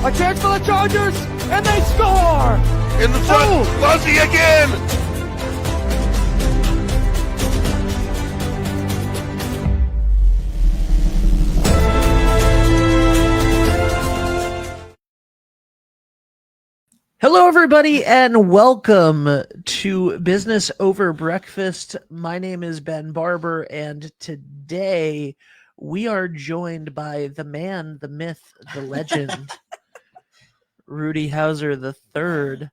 A chance for the Chargers, and they score! In the front, Fuzzy again! Hello, everybody, and welcome to Business Over Breakfast. My name is Ben Barber, and today we are joined by the man, the myth, the legend, Ruedi Hauser the Third.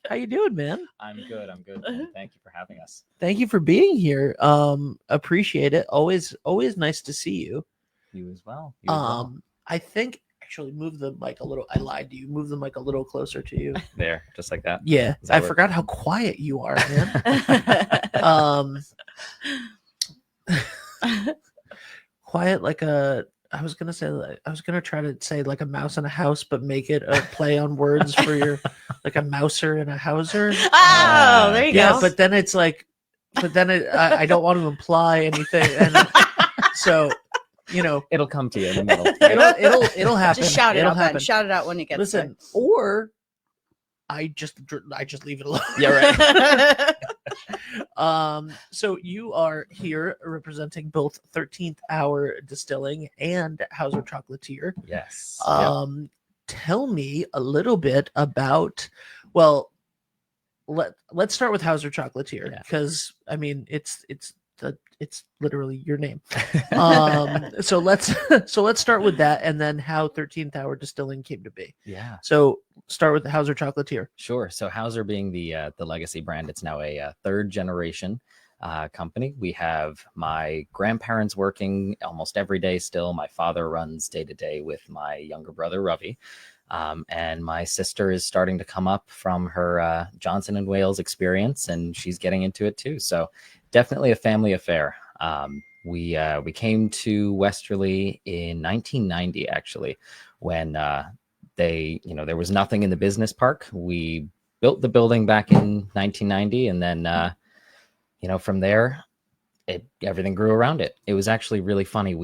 How you doing, man? I'm good. Ben. Thank you for having us. Thank you for being here. Appreciate it. Always nice to see you. You as well. I think actually move the mic a little. I lied to you. Move the mic a little closer to you. There, just like that. Yeah, I forgot how quiet you are, man. Quiet like a. I was gonna try to say like a mouse in a house, but make it a play on words for your like a mouser and a houser. Oh, there you go. Yeah, but then it's like, I don't want to imply anything, and so. You know, it'll come to you in the middle. It'll happen. Just shout it it'll out, happen. Ben. Shout it out when you get Listen, there. or I just leave it alone. Yeah, right. So you are here representing both 13th Hour Distilling and Hauser Chocolatier. Yes. Tell me a little bit about. Well, let's start with Hauser Chocolatier because I mean it's literally your name. So let's start with that, and then how 13th Hour Distilling came to be. Yeah. So start with the Hauser Chocolatier. Sure. So Hauser being the legacy brand, it's now a third generation company. We have my grandparents working almost every day still. My father runs day to day with my younger brother Ruedi. And my sister is starting to come up from her Johnson and Wales experience, and she's getting into it too. So definitely a family affair. We came to Westerly in 1990, actually, when there was nothing in the business park. We built the building back in 1990, and then from there, everything grew around it. It was actually really funny.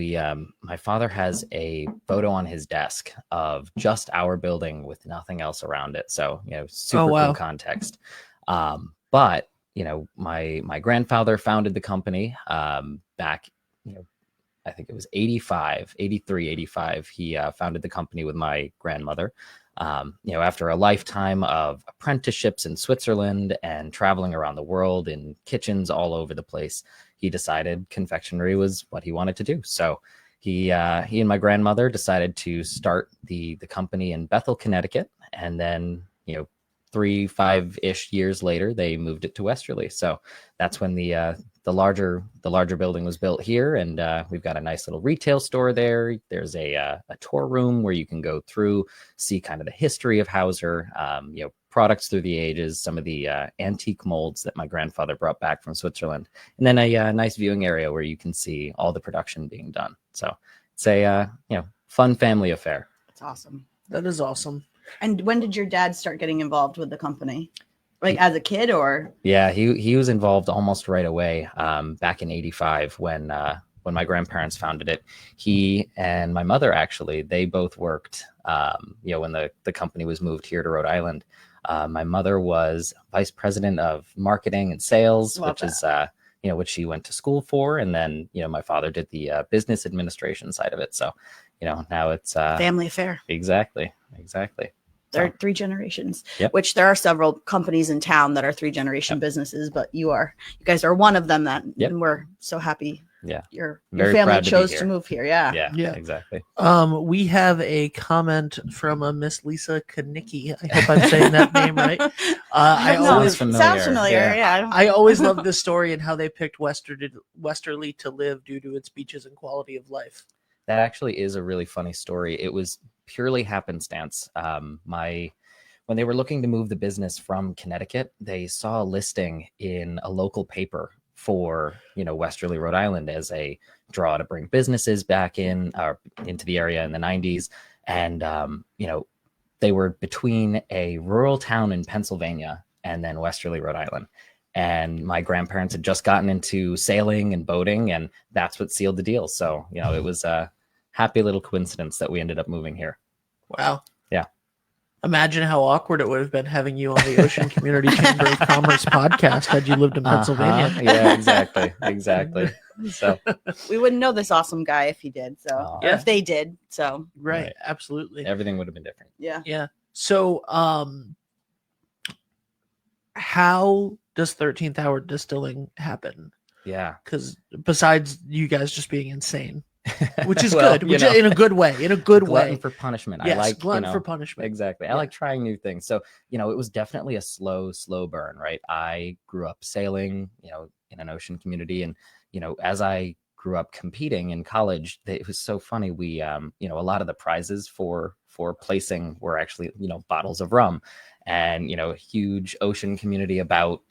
My father has a photo on his desk of just our building with nothing else around it. So, super cool context. But my grandfather founded the company back, I think it was 83, 85. He founded the company with my grandmother. After a lifetime of apprenticeships in Switzerland and traveling around the world in kitchens all over the place, he decided confectionery was what he wanted to do. So he and my grandmother decided to start the company in Bethel, Connecticut. And then, 3-5-ish years later, they moved it to Westerly. So that's when the larger building was built here, and we've got a nice little retail store there. There's a tour room where you can go through, see kind of the history of Hauser, products through the ages, some of the antique molds that my grandfather brought back from Switzerland, and then a nice viewing area where you can see all the production being done. So it's a fun family affair. That's awesome. That is awesome. And when did your dad start getting involved with the company? Like as a kid, or? Yeah, he was involved almost right away. Back in '85 when my grandparents founded it. He and my mother, actually, they both worked. When the company was moved here to Rhode Island, my mother was vice president of marketing and sales, is which she went to school for, and then my father did the business administration side of it. So now it's family affair. Exactly. There are 3 generations, Yep. which there are several companies in town that are 3-generation businesses, but you guys are one of them and we're so happy. Yeah. Your Very family proud chose to be to here. move here. Yeah. Yeah, exactly. We have a comment from a Miss Lisa Kanicki. I hope I'm saying that name right. Sounds familiar. familiar. Yeah. I always love this story and how they picked Westerly to live due to its beaches and quality of life. That actually is a really funny story. It was purely happenstance. When they were looking to move the business from Connecticut, they saw a listing in a local paper for Westerly, Rhode Island, as a draw to bring businesses back into the area in the 90s. And they were between a rural town in Pennsylvania and then Westerly, Rhode Island. And my grandparents had just gotten into sailing and boating, and that's what sealed the deal. So, it was a happy little coincidence that we ended up moving here. Wow. Yeah. Imagine how awkward it would have been having you on the Ocean Community Chamber of Commerce podcast had you lived in Pennsylvania. Yeah, exactly. So We wouldn't know this awesome guy if he did. So, or Yeah. if they did. So, Right. Absolutely. everything would have been different. yeah. Yeah. So, how does 13th Hour Distilling happen? Yeah. Because besides you guys just being insane, which is Well, good, which, in a good way, glutton for punishment. Yes, I like glutton for punishment. Exactly. I Yeah. like trying new things. So, it was definitely a slow burn, right? I grew up sailing, in an ocean community. And, as I grew up competing in college, it was so funny. We, a lot of the prizes for placing were actually, bottles of rum and, a huge ocean community about,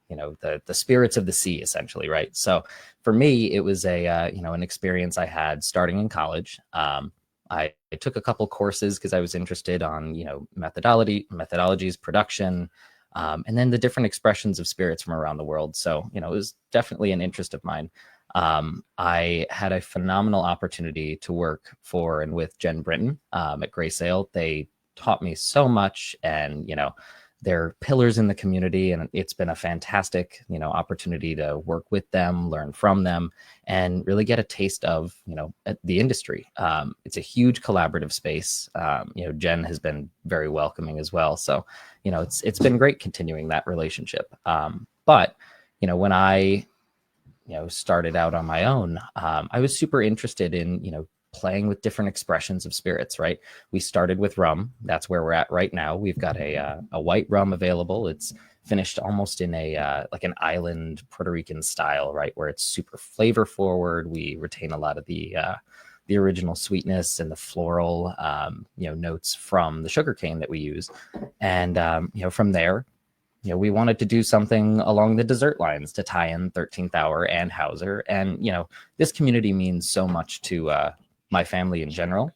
the spirits of the sea, essentially, right? So for me, it was an experience I had starting in college. I took a couple courses because I was interested on, methodologies, production, and then the different expressions of spirits from around the world. So, it was definitely an interest of mine. I had a phenomenal opportunity to work for and with Jen Britton at Gray Sail. They taught me so much, and, they're pillars in the community, and it's been a fantastic, opportunity to work with them, learn from them, and really get a taste of, the industry. It's a huge collaborative space. Jen has been very welcoming as well. So, it's been great continuing that relationship. But, when I, started out on my own, I was super interested in, playing with different expressions of spirits, right? We started with rum. That's where we're at right now. We've got a white rum available. It's finished almost in a like an island Puerto Rican style, right? Where it's super flavor forward. We retain a lot of the original sweetness and the floral, notes from the sugarcane that we use. And, from there, we wanted to do something along the dessert lines to tie in 13th Hour and Hauser. And, this community means so much to my family in general.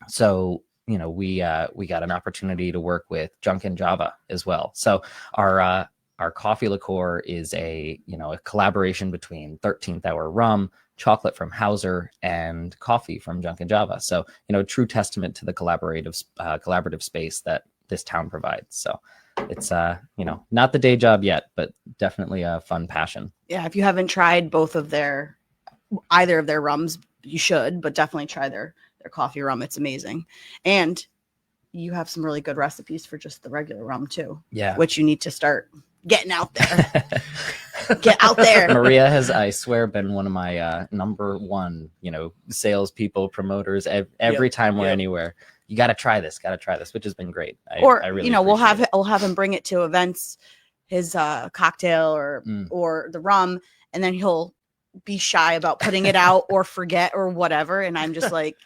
So, we got an opportunity to work with Junkin' Java as well. So our coffee liqueur is a collaboration between 13th Hour rum, chocolate from Hauser, and coffee from Junkin' Java. So, true testament to the collaborative space that this town provides. So it's not the day job yet, but definitely a fun passion. Yeah. If you haven't tried either of their rums, you should, but definitely try their coffee rum. It's amazing. And you have some really good recipes for just the regular rum too. Yeah. Which you need to start getting out there. Get out there. Maria has, I swear, been one of my number one, salespeople, promoters. Every time we're anywhere, you got to try this, which has been great. I really we'll have him bring it to events, his cocktail or the rum, and then he'll be shy about putting it out or forget or whatever. And I'm just like,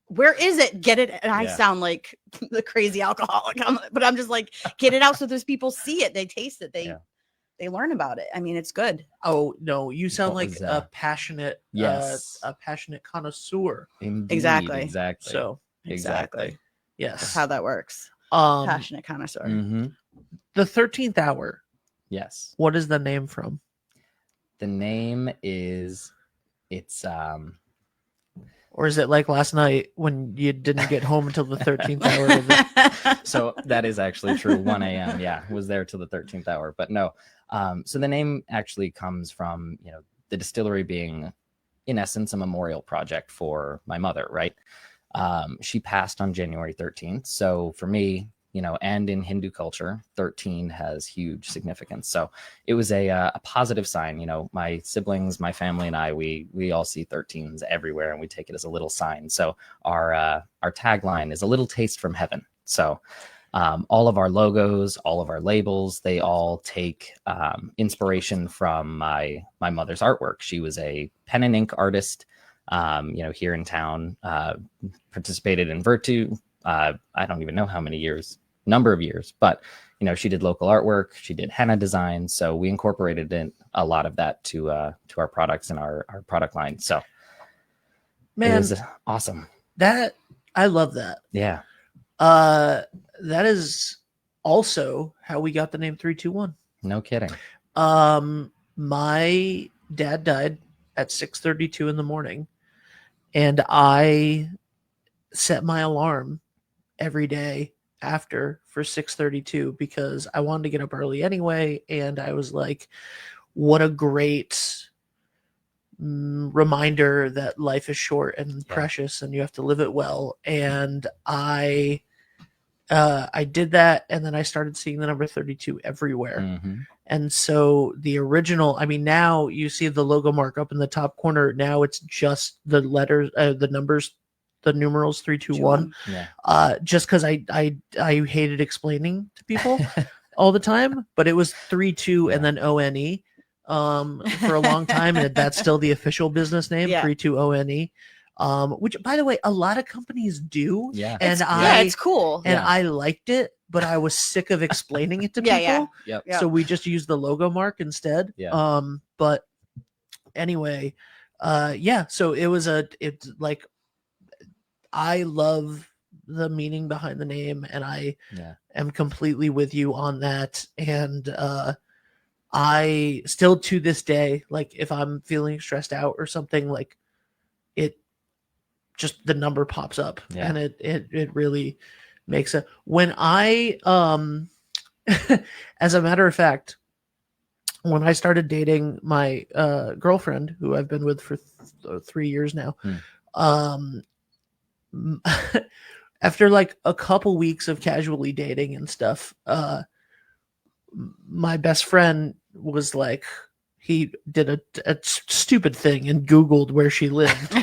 where is it? Get it. And I sound like the crazy alcoholic, but I'm just like, get it out so those people see it. They taste it. They learn about it. I mean, it's good. Oh no, you sound like a passionate, a passionate connoisseur. Indeed, Exactly. So exactly. Yes, That's how that works. Passionate connoisseur. Mm-hmm. The 13th Hour. Yes. What is the name from? The name is, or is it like last night when you didn't get home until the 13th hour? So that is actually true. 1 a.m. Yeah, was there till the 13th hour. But no. So the name actually comes from, the distillery being, in essence, a memorial project for my mother, right? She passed on January 13th. So for me, and in Hindu culture, 13 has huge significance. So it was a positive sign. My siblings, my family, and I, we all see 13s everywhere, and we take it as a little sign. So our tagline is a little taste from heaven. So all of our logos, all of our labels, they all take inspiration from my mother's artwork. She was a pen and ink artist, here in town, participated in Virtue. I don't even know how many number of years, but she did local artwork, she did henna design, so we incorporated in a lot of that to our products and our product line. So man, it was awesome. That I love that. Yeah. That is also how we got the name 321. No kidding. My dad died at 6:32 in the morning, and I set my alarm every day after for 6:32 because I wanted to get up early anyway, and I was like, what a great reminder that life is short and precious and you have to live it well. And I did that, and then I started seeing the number 32 everywhere. Mm-hmm. And so the original, I mean, now you see the logo mark up in the top corner. Now it's just the letters, the numbers, the numerals 321. Yeah. Just because I hated explaining to people all the time, but it was 32 and then ONE for a long time, and that's still the official business name, 32ONE. Which, by the way, a lot of companies do. Yeah. And it's cool. And I liked it, but I was sick of explaining it to people. Yep. So we just used the logo mark instead. Yeah. But anyway, so it's like, I love the meaning behind the name, and I am completely with you on that. And I still, to this day, like if I'm feeling stressed out or something, like it just, the number pops up, and it really makes it. When I as a matter of fact, when I started dating my girlfriend, who I've been with for 3 years now, after like a couple weeks of casually dating and stuff, my best friend was like, he did a stupid thing and Googled where she lived,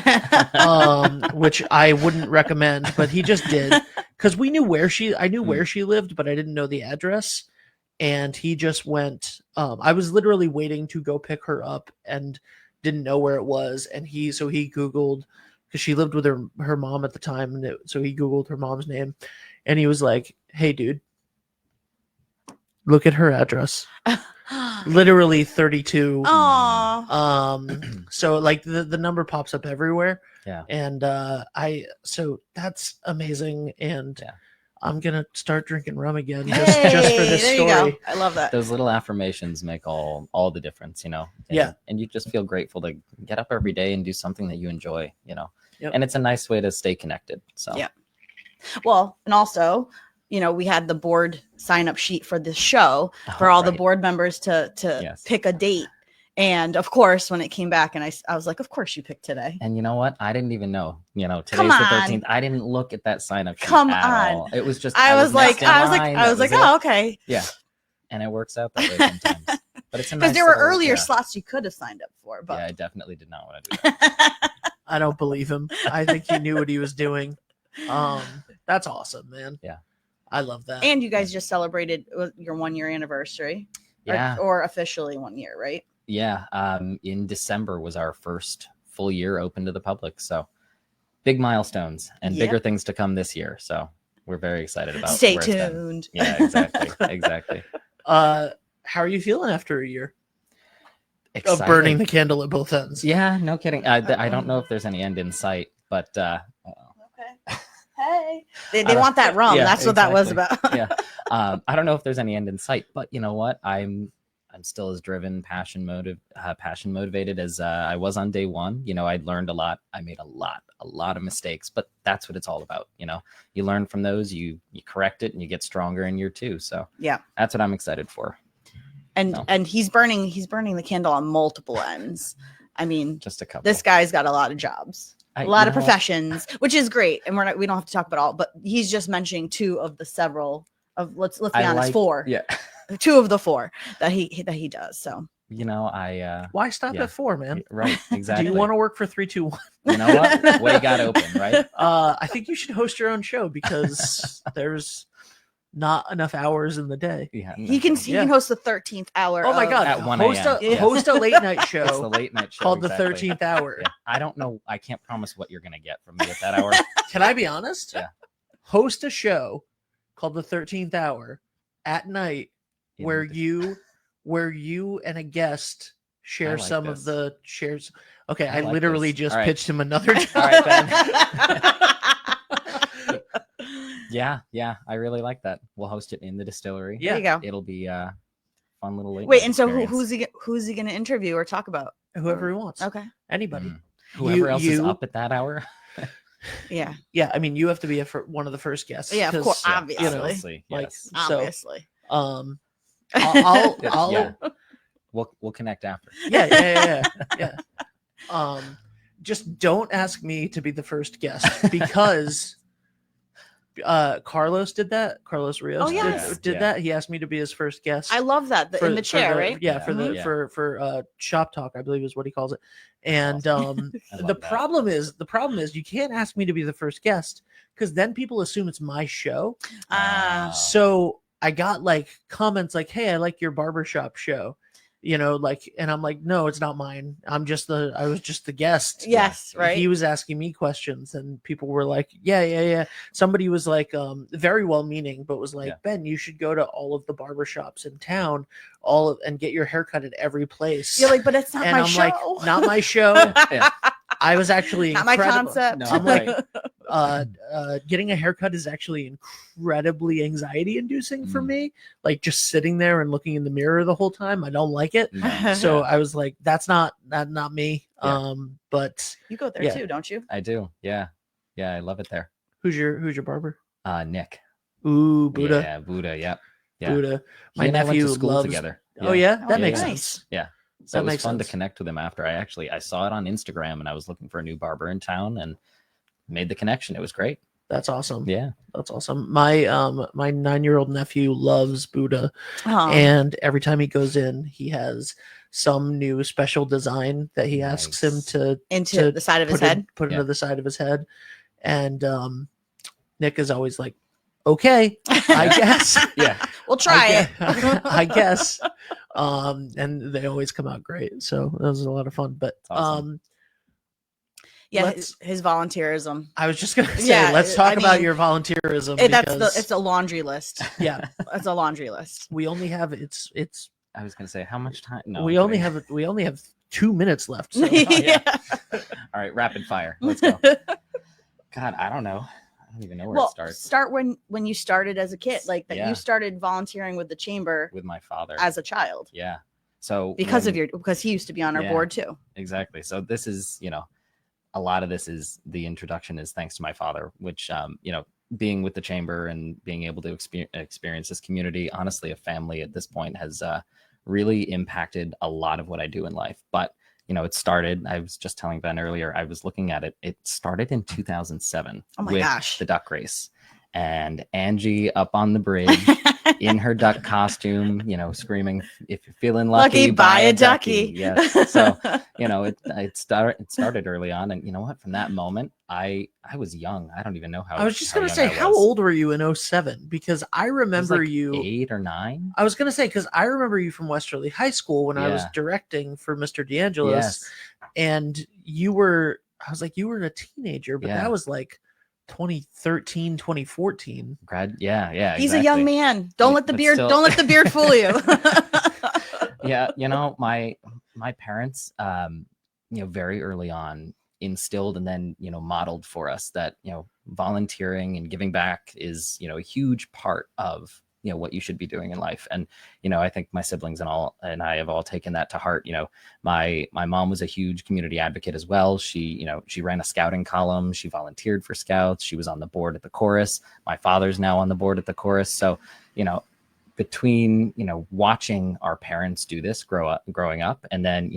which I wouldn't recommend, but he just did, because I knew where she lived, but I didn't know the address. And he just went, I was literally waiting to go pick her up and didn't know where it was. And he Googled, because she lived with her mom at the time. And so he Googled her mom's name, and he was like, hey dude, look at her address. Literally 32. Aww. So like the number pops up everywhere. Yeah. And so that's amazing. And I'm gonna start drinking rum again just for this there story. You go. I love that. Those little affirmations make all the difference, and you just feel grateful to get up every day and do something that you enjoy, and it's a nice way to stay connected. So well, and also, we had the board sign up sheet for this show for all the board members to pick a date. And of course, when it came back, and I was like, of course you picked today. And you know what? I didn't even know, today's the 13th. I didn't look at that sign up sheet at all. It was just, I was like, oh, okay. Yeah. And it works out that way sometimes. But it's because there were earlier slots you could have signed up for. But I definitely did not want to do that. I don't believe him. I think he knew what he was doing. That's awesome, man. Yeah. I love that. And you guys just celebrated your 1 year anniversary. Yeah. Or officially 1 year, right? Yeah. In December was our first full year open to the public. So big milestones and bigger things to come this year. So we're very excited about. Stay tuned. Yeah, exactly. Exactly. How are you feeling after a year Excited. of burning the candle at both ends? Yeah, no kidding. I don't know if there's any end in sight, but okay. Hey, they want that rum. That's what that was about. Yeah. I don't know if there's any end in sight, but you know what? I'm still as driven, passion motivated as I was on day one. I learned a lot. I made a lot of mistakes, but that's what it's all about. You learn from those, you correct it, and you get stronger in year two. So that's what I'm excited for. And he's burning the candle on multiple ends. I mean, just a couple. This guy's got a lot of jobs. A lot of professions, which is great, and we don't have to talk about all, but he's just mentioning two of the several of let's be honest, four. Yeah, 2 of the 4 that he does. So why stop at 4, man? Right, exactly. Do you want to work for 321? You know what? Way got open, right? I think you should host your own show because there's not enough hours in the day. Yeah, he can host the 13th hour. Oh my god! At 1 a.m. Host a late night show. It's the late night show called the 13th hour. Yeah. I don't know. I can't promise what you're gonna get from me at that hour. Can I be honest? Yeah. Host a show called the 13th hour at night where you and a guest share some of the shares. Okay, I literally just pitched him another job. All right, Ben. Yeah, I really like that. We'll host it in the distillery. There you go. It'll be a fun little late. Wait, and so who's he going to interview or talk about? Whoever he wants. Okay. Anybody. Whoever else is up at that hour. Yeah, I mean, you have to be one of the first guests. Yeah, of 'cause, course, you know, obviously. like, Yes. so, Obviously. I'll Yeah. We'll connect after. yeah. Just don't ask me to be the first guest because Carlos did that. Carlos Rios Oh, yes. did that. He asked me to be his first guest. I love that in the chair, right? Yeah, Yeah. for shop talk, I believe is what he calls it. And I love the that. problem is you can't ask me to be the first guest because then people assume it's my show. So I got like comments like, "Hey, I like your barbershop show." You know, like, and I'm like, no, it's not mine. I was just the guest. Yes, right. He was asking me questions, and people were like, yeah. Somebody was like, very well meaning, but was like, Ben, you should go to all of the barbershops in town, and get your haircut at every place. You're like, but it's not and my I'm show. like, not my show. Yeah. I was actually not my incredible. concept. No, I'm right. like, getting a haircut is actually incredibly anxiety inducing for me. Like just sitting there and looking in the mirror the whole time. I don't like it. No. So I was like, that's not me. Yeah. But you go there yeah. too, don't you? I do. Yeah. I love it there. who's your barber? Nick. Ooh, Buddha. Yeah, Buddha. Yep. Yeah. Buddha. He My and I went nephew to school loves together. Oh yeah, that Oh, makes nice. sense. Yeah. That So it was makes fun sense. to connect with him after. I saw it on Instagram and I was looking for a new barber in town and made the connection. It was great. That's awesome. Yeah. That's awesome. My 9-year-old nephew loves Buddha, Oh. and every time he goes in, he has some new special design that he asks him Nice. to into the side of his head. put Yeah. into the side of his head. And Nick is always like, okay, I guess. Yeah. We'll try it. I guess. And they always come out great. So that was a lot of fun. But That's awesome. Yeah, let's- his volunteerism. I was just gonna say, Yeah, let's talk I about mean, your volunteerism. It's a laundry list. Yeah, It's a laundry list. we only have it's I was gonna say how much time? No. we I'm only kidding. have 2 minutes left. So. Yeah. All right, rapid fire. Let's go. God, I don't know. I don't even know where it Well, starts. start when you started as a kid, like that Yeah. you started volunteering with the chamber With my father. as a child Yeah. So because when- because he used to be on our Yeah. board too. Exactly. So this is, a lot of this is the introduction is thanks to my father, which, being with the chamber and being able to experience this community, honestly, a family at this point has really impacted a lot of what I do in life. But, it started, I was just telling Ben earlier, I was looking at it. It started in 2007 Oh my with gosh. the duck race, and Angie up on the bridge in her duck costume, screaming, "If you're feeling lucky, buy a ducky." Yes. So, it started early on, and you know what? From that moment, I was young. I don't even know how. I was just gonna young say, I how was. old were you in 07? Because I I was remember like you. 8 or 9. I was gonna say because I remember you from Westerly High School when I was Yeah. directing for Mr. DeAngelis, Yes. and you were. I was like, you were a teenager, but Yeah. that was like 2013, 2014. Yeah. He's a young exactly. man. Don't let the But beard. still- Don't let the beard fool you. Yeah, my parents, very early on instilled and then modeled for us that volunteering and giving back is a huge part of what you should be doing in life. And I think my siblings and I have all taken that to heart. My mom was a huge community advocate as well. She ran a scouting column. She volunteered for scouts. She was on the board at the chorus. My father's now on the board at the chorus. So between watching our parents do this growing up, and then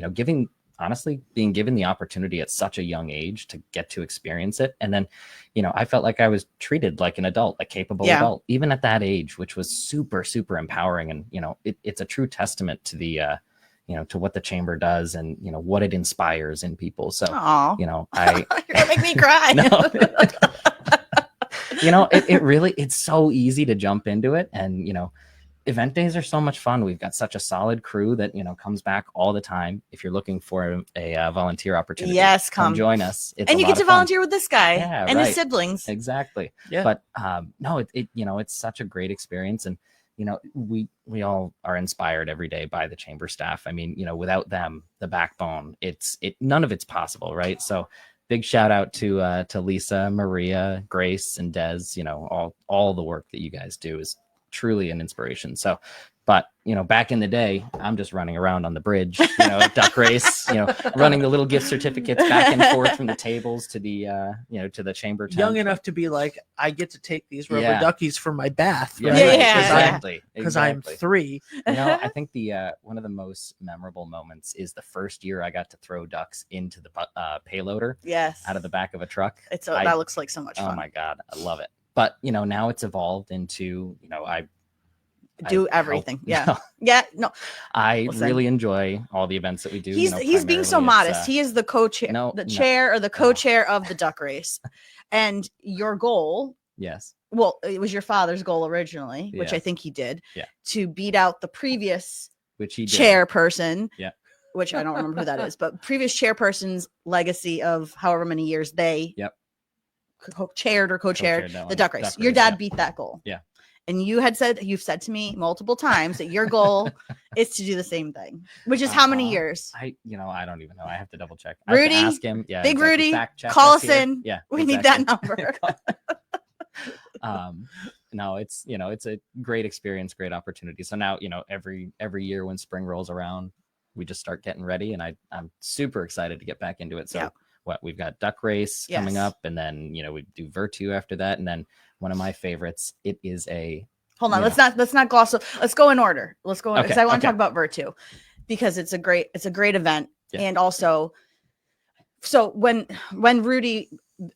being given the opportunity at such a young age to get to experience it, and then I felt like I was treated like an adult, a capable adult, even at that age, which was super, super empowering. And it's a true testament to the to what the chamber does and what it inspires in people. So Aw. I You're gonna make me cry. it really, it's so easy to jump into it. And event days are so much fun. We've got such a solid crew that comes back all the time. If you're looking for a volunteer opportunity, Yes, come come join us. It's and a you lot get to of fun. volunteer with this guy Yeah, and his right. siblings. Exactly. Yeah. But no, it's such a great experience. And we all are inspired every day by the chamber staff. I mean, without them, the backbone, none of it's possible, right? So big shout out to Lisa, Maria, Grace, and Des. All the work that you guys do is truly an inspiration. So, but back in the day, I'm just running around on the bridge, duck race, running the little gift certificates back and forth from the tables to the to the chamber tent. Young enough to be like, I get to take these rubber duckies for my bath. Yeah, right? Exactly. Because I'm 3. I think the one of the most memorable moments is the first year I got to throw ducks into the payloader. Yes. Out of the back of a truck. That looks like so much fun. Oh my God, I love it. But now it's evolved into I do everything. Help, No. I really enjoy all the events that we do. He's being so modest. He is the co-chair, chair or the co-chair of the duck race. And your goal, yes. Well, it was your father's goal originally, which I think he did. Yeah. To beat out the previous which he did. chairperson. Yeah. Which I don't remember who that is, but previous chairperson's legacy of however many years they chaired or co-chaired the duck race. Your dad beat that goal. Yeah. And you've said to me multiple times that your goal is to do the same thing, which is how many years? I don't even know. I have to double check. Ruedi, I have to ask him. Yeah, Big Ruedi, call us in. Yeah, we need that number. No, it's a great experience, great opportunity. So now every year when spring rolls around, we just start getting ready, and I'm super excited to get back into it. So we've got duck race coming up, and then we do Virtue after that, and then one of my favorites. It is a hold on. Let's not gloss. Let's go in order. Let's go because I want to talk about Virtue because it's a great event, and also so when Ruedi,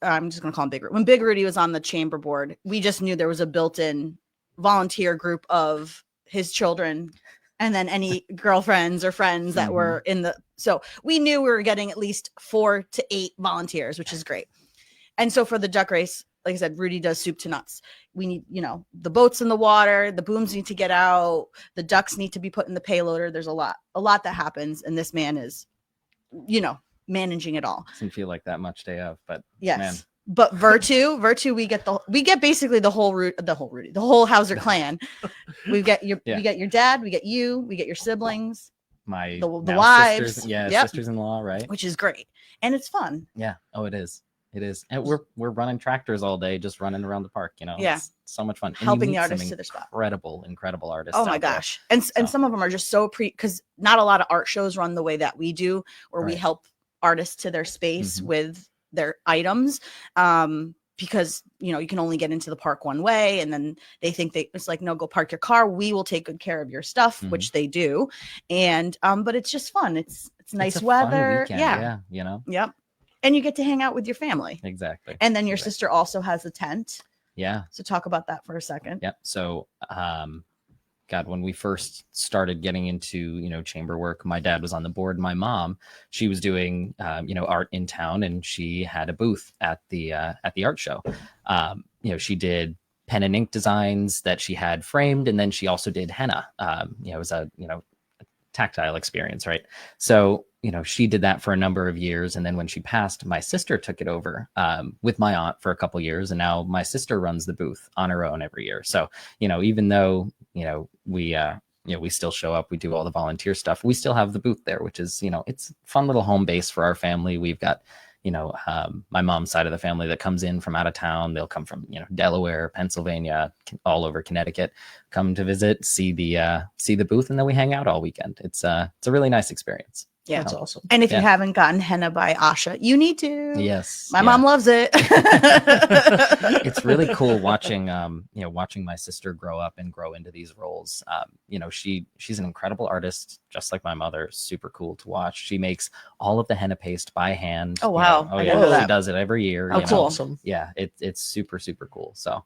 I'm just gonna call him Big Ruedi. When Big Ruedi was on the chamber board, we just knew there was a built-in volunteer group of his children. And then any girlfriends or friends that were so we knew we were getting at least 4 to 8 volunteers, which is great. And so for the duck race, like I said, Ruedi does soup to nuts. We need, the boats in the water, the booms need to get out, the ducks need to be put in the payloader. There's a lot that happens. And this man is, managing it all. Doesn't feel like that much day of, but yes. Man. But Virtue, we get basically the whole Ruedi, the whole Hauser clan. We get your dad, we get you, we get your siblings, the wives, sisters-in-law, right? Which is great, and it's fun. Yeah. Oh, it is. It is, and we're running tractors all day, just running around the park. It's so much fun. Helping the artists to their spot. Incredible artists. Oh my gosh, and some of them are just so because not a lot of art shows run the way that we do, where we help artists to their space with their items because you can only get into the park one way, and then they think it's like, no, go park your car, we will take good care of your stuff, which they do. And but it's just fun. It's nice weather. Yep. And you get to hang out with your family. Exactly. And then your sister also has a tent. Yeah. So talk about that for a second. Yep. So when we first started getting into, chamber work, my dad was on the board. My mom, she was doing, art in town, and she had a booth at the art show. She did pen and ink designs that she had framed. And then she also did henna. It was a tactile experience. Right. So, she did that for a number of years. And then when she passed, my sister took it over with my aunt for a couple of years. And now my sister runs the booth on her own every year. So, even though, we still show up, we do all the volunteer stuff, we still have the booth there, which is, it's a fun little home base for our family. We've got, my mom's side of the family that comes in from out of town. They'll come from, Delaware, Pennsylvania, all over Connecticut, come to visit, see the booth, and then we hang out all weekend. It's a really nice experience. Yeah, that's awesome. And if you haven't gotten henna by Asha, you need to. Yes, my mom loves it. It's really cool watching, watching my sister grow up and grow into these roles. She's an incredible artist, just like my mother. Super cool to watch. She makes all of the henna paste by hand. Oh wow! Oh yeah, she does it every year. Oh, cool. Awesome. Yeah, it's super cool. So,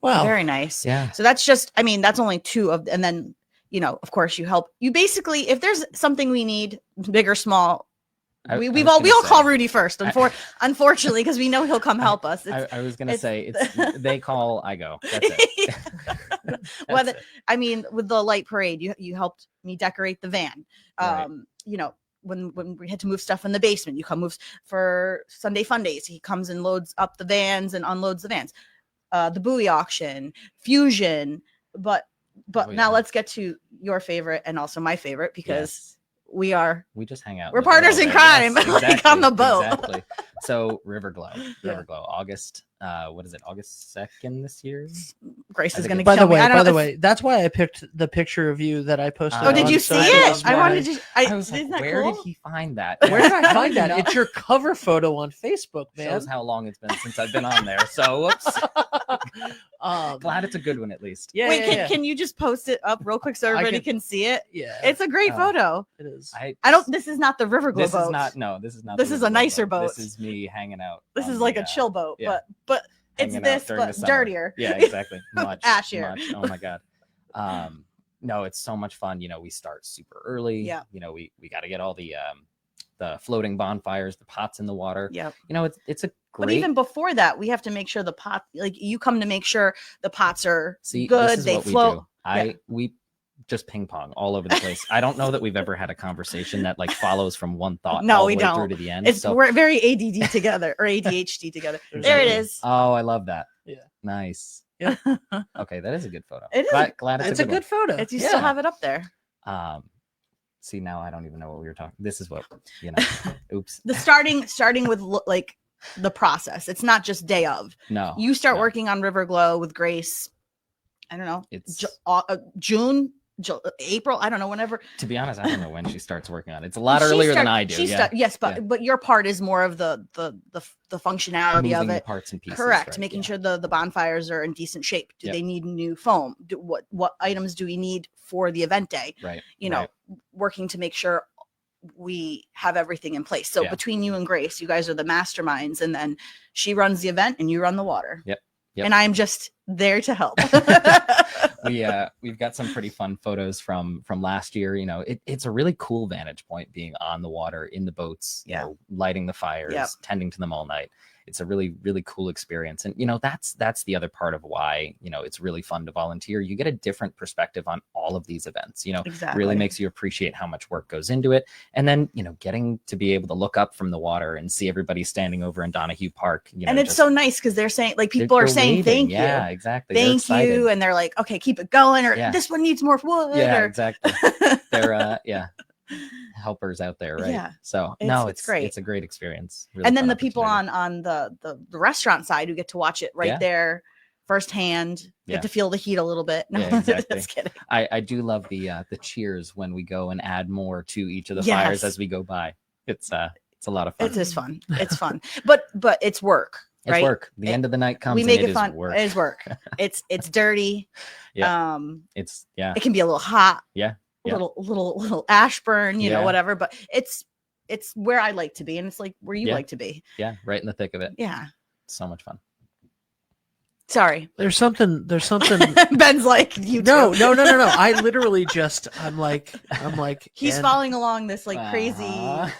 wow, very nice. Yeah. So that's just, that's only 2 of, and then. Of course you help. You basically, if there's something we need, big or small, we all call Ruedi first. Unfortunately, because we know he'll come help us. I was gonna say they call, I go. That's it. With the light parade, you helped me decorate the van. Right. When we had to move stuff in the basement, you come move for Sunday Fun Days. He comes and loads up the vans and unloads the vans. The buoy auction, fusion, but now let's get to your favorite and also my favorite, because we just hang out. We're partners in crime, like on the boat. Exactly. So River Glow, August what is it, August 2nd this year? Grace I is think going to By kill the me. I way, don't by know the if- way, that's why I picked the picture of you that I posted. Oh, did on you see social it? this I wanted morning. to. I was like, Isn't that where cool? did he find that? Where did I don't find even that? know. It's your cover photo on Facebook, man. Shows how long it's been since I've been on there. So whoops. Glad it's a good one at least. Yeah, Wait, yeah, can you just post it up real quick so everybody can see it? yeah, It's a great Oh. photo. it is. I don't. This is not the River Glow This boat. is not. No, this is not. This the is a Riverglow nicer boat. boat. This is me hanging out. This on is like the, a chill boat, yeah. but it's hanging out this, during the but summer. dirtier. Yeah, exactly. Much Ashier. much. Oh my god. No, it's so much fun. We start super early. Yeah. We got to get all the floating bonfires, the pots in the water. Yep. It's a great. But even before that, we have to make sure the pot, like you come to make sure the pots are See, good. this is They what float. we just ping pong all over the place. I don't know that we've ever had a conversation that like follows from one thought No, all we the way don't. through to the end. It's So, we're very ADD together or ADHD together. There it is. oh, I love that. Yeah. Nice. Yeah. Okay, that is a good photo. It is. Glad It's it's a good photo. If you Yeah. still have it up there. one. See, now I don't even know what we were talking. This is what oops. The starting with like the process. It's not just day of. No. You start no. working on River Glow with Grace. I don't know. It's June, April. I don't know. Whenever. to be honest, I don't know when she starts working on it. It's a lot She earlier than start- I do. She Yeah. start, yes, but Yeah. but your part is more of the functionality Moving of the it. parts and pieces. Correct. right, Making yeah. sure the bonfires are in decent shape. Do Yep. they need new foam? What items do we need for the event day? Right. You know, right. working to make sure we have everything in place. So Yeah. between you and Grace, you guys are the masterminds, and then she runs the event and you run the water. Yep. And I'm just there to help. We've got some pretty fun photos from last year. It's a really cool vantage point being on the water in the boats, Yeah. lighting the fires, Yep. tending to them all night. It's a really, really cool experience. And, that's the other part of why, it's really fun to volunteer. You get a different perspective on all of these events, Exactly. really makes you appreciate how much work goes into it. And then, getting to be able to look up from the water and see everybody standing over in Donahue Park. And it's so nice because they're saying, like, people are they're saying waving. thank Yeah, you. exactly. They're Thank excited. you. And they're like, okay, keep it going. Or Yeah. this one needs more wood. Yeah, or, exactly. They're helpers out there, right? Yeah. So It's great. It's a great experience. Really and then fun the people opportunity. on the restaurant side who get to watch it right Yeah. there firsthand, Yeah. get to feel the heat a little bit. No, Yeah, exactly. just kidding. I do love the cheers when we go and add more to each of the fires Yes. as we go by. It's a lot of fun. It is fun. It's fun. But it's work. It's right? work. The end of the night comes. We make and it is fun. Work. It is work. It's dirty. Yeah. It's It can be a little hot. Yeah. Yeah. Little ash burn, Yeah. whatever. But it's where I like to be, and it's like where you Yeah. like to be. yeah, right in the thick of it. Yeah. So much fun. Sorry. There's something. Ben's like, you No. too. No. I literally just. I'm like. He's and- following along this like crazy Aw.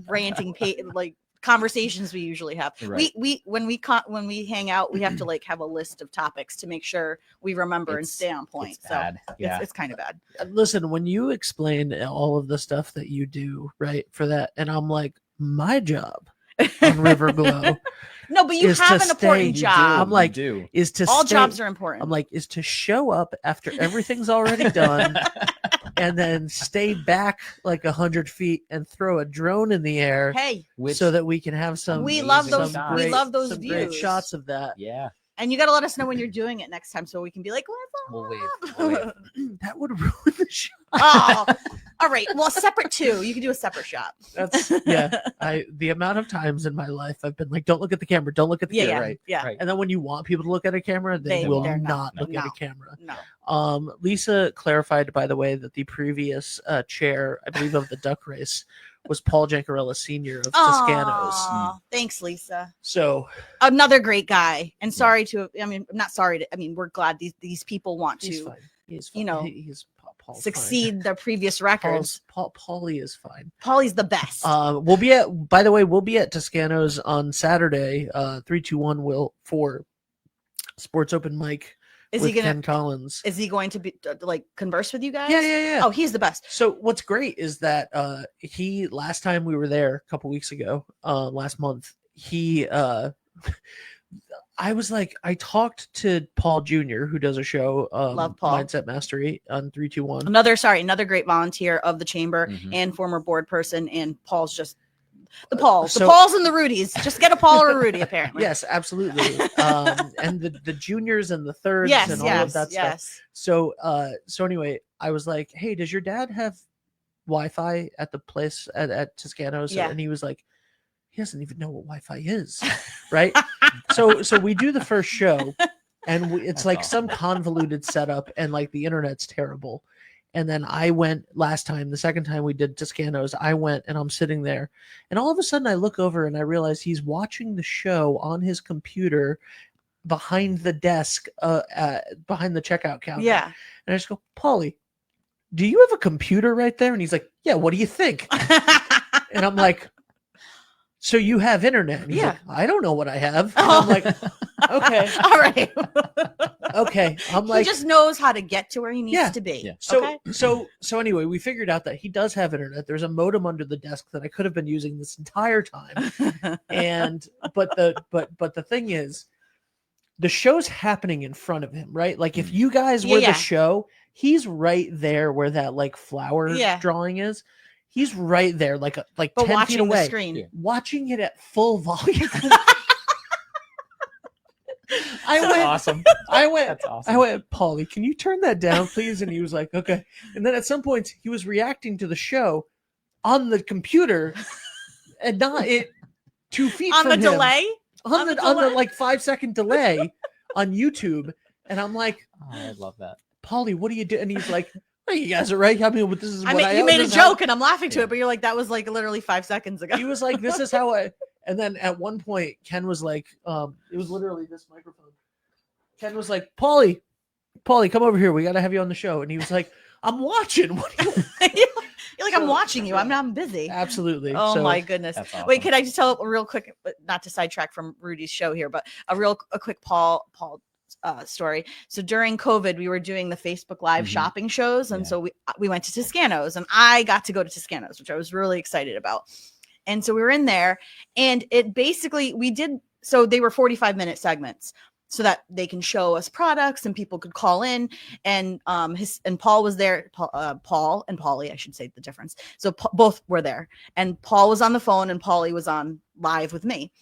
ranting like conversations we usually have. Right. We when we hang out, we have to like have a list of topics to make sure we remember and It's- stay on point. It's So bad. Yeah. it's kind of bad. Listen, when you explain all of the stuff that you do, right, for that, and I'm like, my job on River Glow No, but you is have to an important stay- job. I'm like, you is to All stay- jobs are important. I'm like, is to show up after everything's already done, and then stay back like 100 feet and throw a drone in the air, hey, Which, so that we can have some. we amazing love those. shots. We love those some views. great shots of that. yeah. And you got to let us know when you're doing it next time, so we can be like, We'll wave. "What's We'll up?" wave. That would ruin the shot. Oh, all right. Well, separate too. You can do a separate shot. That's the amount of times in my life I've been like, don't look at the camera, don't look at the Yeah, camera, yeah, right? yeah. Right. And then when you want people to look at a camera, they will they're not not. look at No. a camera. No. Lisa clarified, by the way, that the previous chair, I believe, of the duck race was Paul Jancarella Sr. of Toscanos. Aw, thanks, Lisa. So Another great guy. And sorry to, I mean, I'm not sorry to, I mean, we're glad these people want he's to fine. He's fine. you know, he's Paul's succeed their previous fine. records. Paulie is fine. Paulie's the best. We'll be at, by the way, we'll be at Toscanos on Saturday, 321 will for Sports Open Mic Is with he gonna? Ken Collins. Is he going to be like converse with you guys? Yeah. Oh, he's the best. So what's great is that he last time we were there a couple weeks ago, last month, he I was like, I talked to Paul Jr., who does a show, Love Paul. Mindset Mastery on 321. Another great volunteer of the chamber Mhm. and former board person. And Paul's just The Pauls, So- the Pauls and the Rudies. Just get a Paul or a Rudy, apparently. Yes, absolutely. And the juniors and the thirds Yes, and all of that stuff. yes. So anyway, I was like, hey, does your dad have Wi-Fi at the place at Toscano's? Yeah. And he was like, he doesn't even know what Wi-Fi is, right? So we do the first show, and it's That's like awesome. some convoluted setup, and like the internet's terrible. And then I went last time, the second time we did Toscano's, I went and I'm sitting there, and all of a sudden I look over and I realize he's watching the show on his computer behind the desk, behind the checkout counter. Yeah. And I just go, Paulie, do you have a computer right there? And he's like, yeah, what do you think? And I'm like, so you have internet? And he's Yeah. like, I don't know what I have. And I'm like, okay, All right. okay. I'm He like, just knows how to get to where he needs Yeah. to be. Yeah. so, okay. so anyway, we figured out that he does have internet. There's a modem under the desk that I could have been using this entire time. And, but the thing is, the show's happening in front of him, right? Like if you guys were Yeah. the show, he's right there where that like flower Yeah. drawing is. He's right there, like but 10 feet watching the away, screen. Yeah. watching it at full volume. Awesome. I went, That's awesome. I went, Paulie, can you turn that down, please? And he was like, okay. And then at some point, he was reacting to the show on the computer, and not it 2 feet On from the him, delay? on the delay. like 5-second delay on YouTube. And I'm like, Oh, I love that. Paulie, what do you do? And he's like, well, you guys are right. I mean, this is I what mean, you made a this is how- joke and I'm laughing to Yeah. it, but you're like, that was like literally 5 seconds ago. He was like, this is how I. And then at one point, Ken was like, it was literally this microphone. Ken was like, Paulie, come over here. We got to have you on the show. And he was like, I'm watching. What do you? You're like, I'm watching you. I'm busy. Absolutely. Oh So, my goodness. That's awesome. Wait, could I just tell a real quick, but not to sidetrack from Rudy's show here, but a quick Paul story. So during COVID, we were doing the Facebook Live Mhm. shopping shows, and Yeah. so we went to Toscano's, and I got to go to Toscano's, which I was really excited about. And so we were in there, and it basically so they were 45-minute segments, so that they can show us products and people could call in, and Paul was there. Paul and Paulie, I should say the difference. So both were there, and Paul was on the phone and Paulie was on live with me.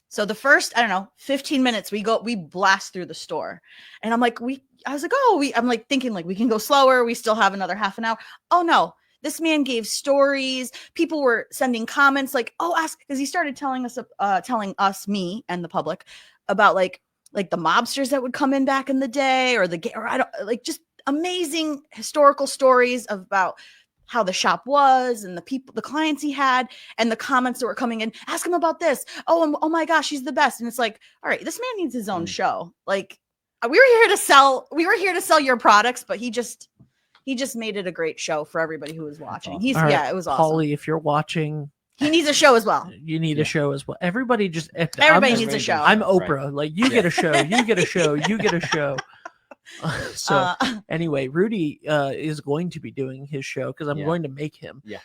So the first, 15 minutes, we blast through the store, and I'm like, I'm like thinking like we can go slower. We still have another half an hour. Oh no. This man gave stories. People were sending comments like, "Oh, ask," because he started telling us, me and the public, about like the mobsters that would come in back in the day, or just amazing historical stories about how the shop was and the clients he had, and the comments that were coming in. Ask him about this. Oh my gosh, he's the best. And it's like, all right, this man needs his own show. Like, we were here to sell your products, but he just made it a great show for everybody who was watching. awesome. all right, It was awesome. Paulie, if you're watching, He needs a show as well. you need a show as well. Everybody just, Everybody I'm, needs a show. I'm Right. Oprah. Like, you get a show, you get a show, you get a show. So anyway, Rudy is going to be doing his show because I'm Yeah. going to make him. Yeah.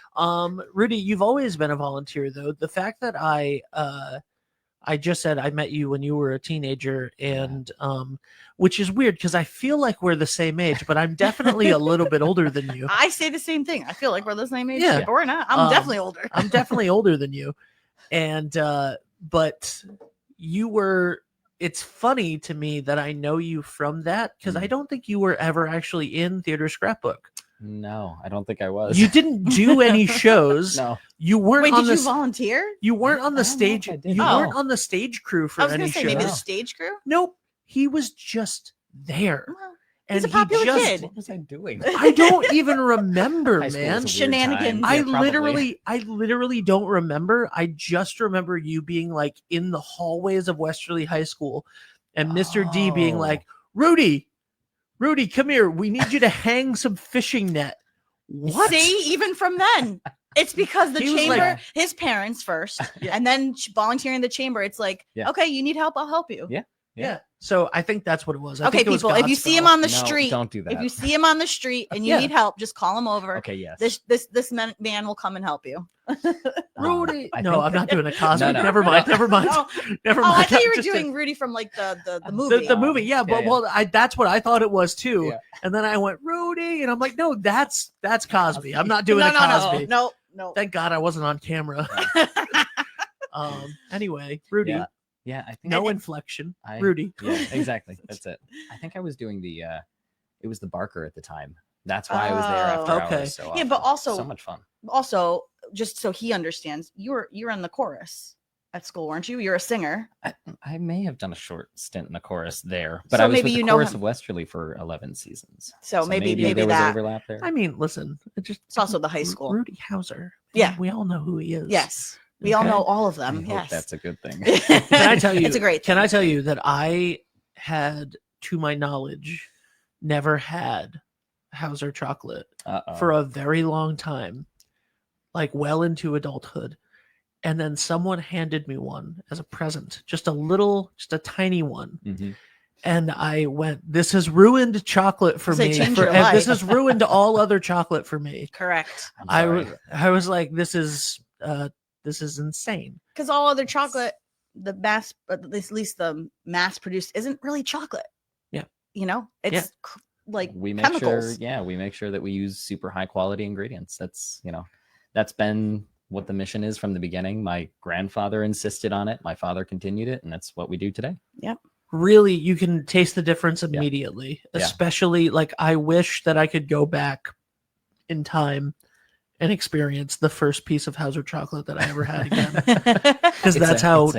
Rudy, you've always been a volunteer, though. The fact that I just said I met you when you were a teenager, and which is weird because I feel like we're the same age, but I'm definitely a little bit older than you. I say the same thing. I feel like we're the same age, Yeah. but we're not. I'm definitely older. I'm definitely older than you. And but you were, it's funny to me that I know you from that because I don't think you were ever actually in Theater Scrapbook. No, I don't think I was. You didn't do any shows. No. You weren't Wait, on did the you volunteer? you weren't on the I don't know stage. if I did. You Oh. weren't on the stage crew for I was any gonna say shows. maybe the No. stage crew. Nope. He was just there. Well, And he's a popular he just, kid. What was I doing? I don't even remember, High school man. was a weird Shenanigans. time. I Yeah, probably. literally don't remember. I just remember you being like in the hallways of Westerly High School and Mr. D being Oh. like, Rudy, come here. We need you to hang some fishing net. What? See, even from then, it's because the He was chamber, like- his parents first, Yeah. and then volunteering the chamber. It's like, Yeah. okay, you need help, I'll help you. Yeah. Yeah. So I think that's what it was. I Okay, think it was people, if you see him Godspell. on the No, street, don't do that. if you see him on the street and you Yeah. need help, just call him over. Okay, yes. This man will come and help you. Rudy. I No, think I'm not doing a Cosby. No, no. Never mind. Never mind. No. Never Oh, mind. I thought you I'm were just doing Rudy from like the movie. the movie. Yeah, but yeah. well, that's what I thought it was too. Yeah. And then I went Rudy, and I'm like, no, that's Cosby. I'm not doing no, a Cosby. no. No. Thank God I wasn't on camera. Anyway, Rudy. Yeah, I think No inflection. Rudy. Yeah, exactly. That's it. I think I was doing the it was the Barker at the time. That's why I was there after Okay. hours. So Yeah, but often. also so much fun. Also, just so he understands, you're in the chorus at school, weren't you? You're a singer. I may have done a short stint in the chorus there, but So I was maybe with the you know chorus him. of Westerly for 11 seasons. So maybe there was that. overlap there. I mean, listen, It's also the high school. Ruedi Hauser. Yeah. We all know who he is. Yes. We all Okay. know all of I them. hope Yes. that's a good thing. Can I tell you? It's a great Can thing. I tell you that I had, to my knowledge, never had Hauser chocolate for a very long time, like well into adulthood. And then someone handed me one as a present, just a tiny one. Mm-hmm. And I went, this has ruined chocolate for They me. changed your And this life. has ruined all other chocolate for me. Correct. I was like, this is insane. Because all other chocolate, at least the mass produced, isn't really chocolate. Yeah. It's like we make chemicals. we make sure that we use super high quality ingredients. That's been what the mission is from the beginning. My grandfather insisted on it. My father continued it, and that's what we do today. Yep. Really, you can taste the difference immediately. Yeah. Especially, like, I wish that I could go back in time and experience the first piece of Hauser chocolate that I ever had again, because that's how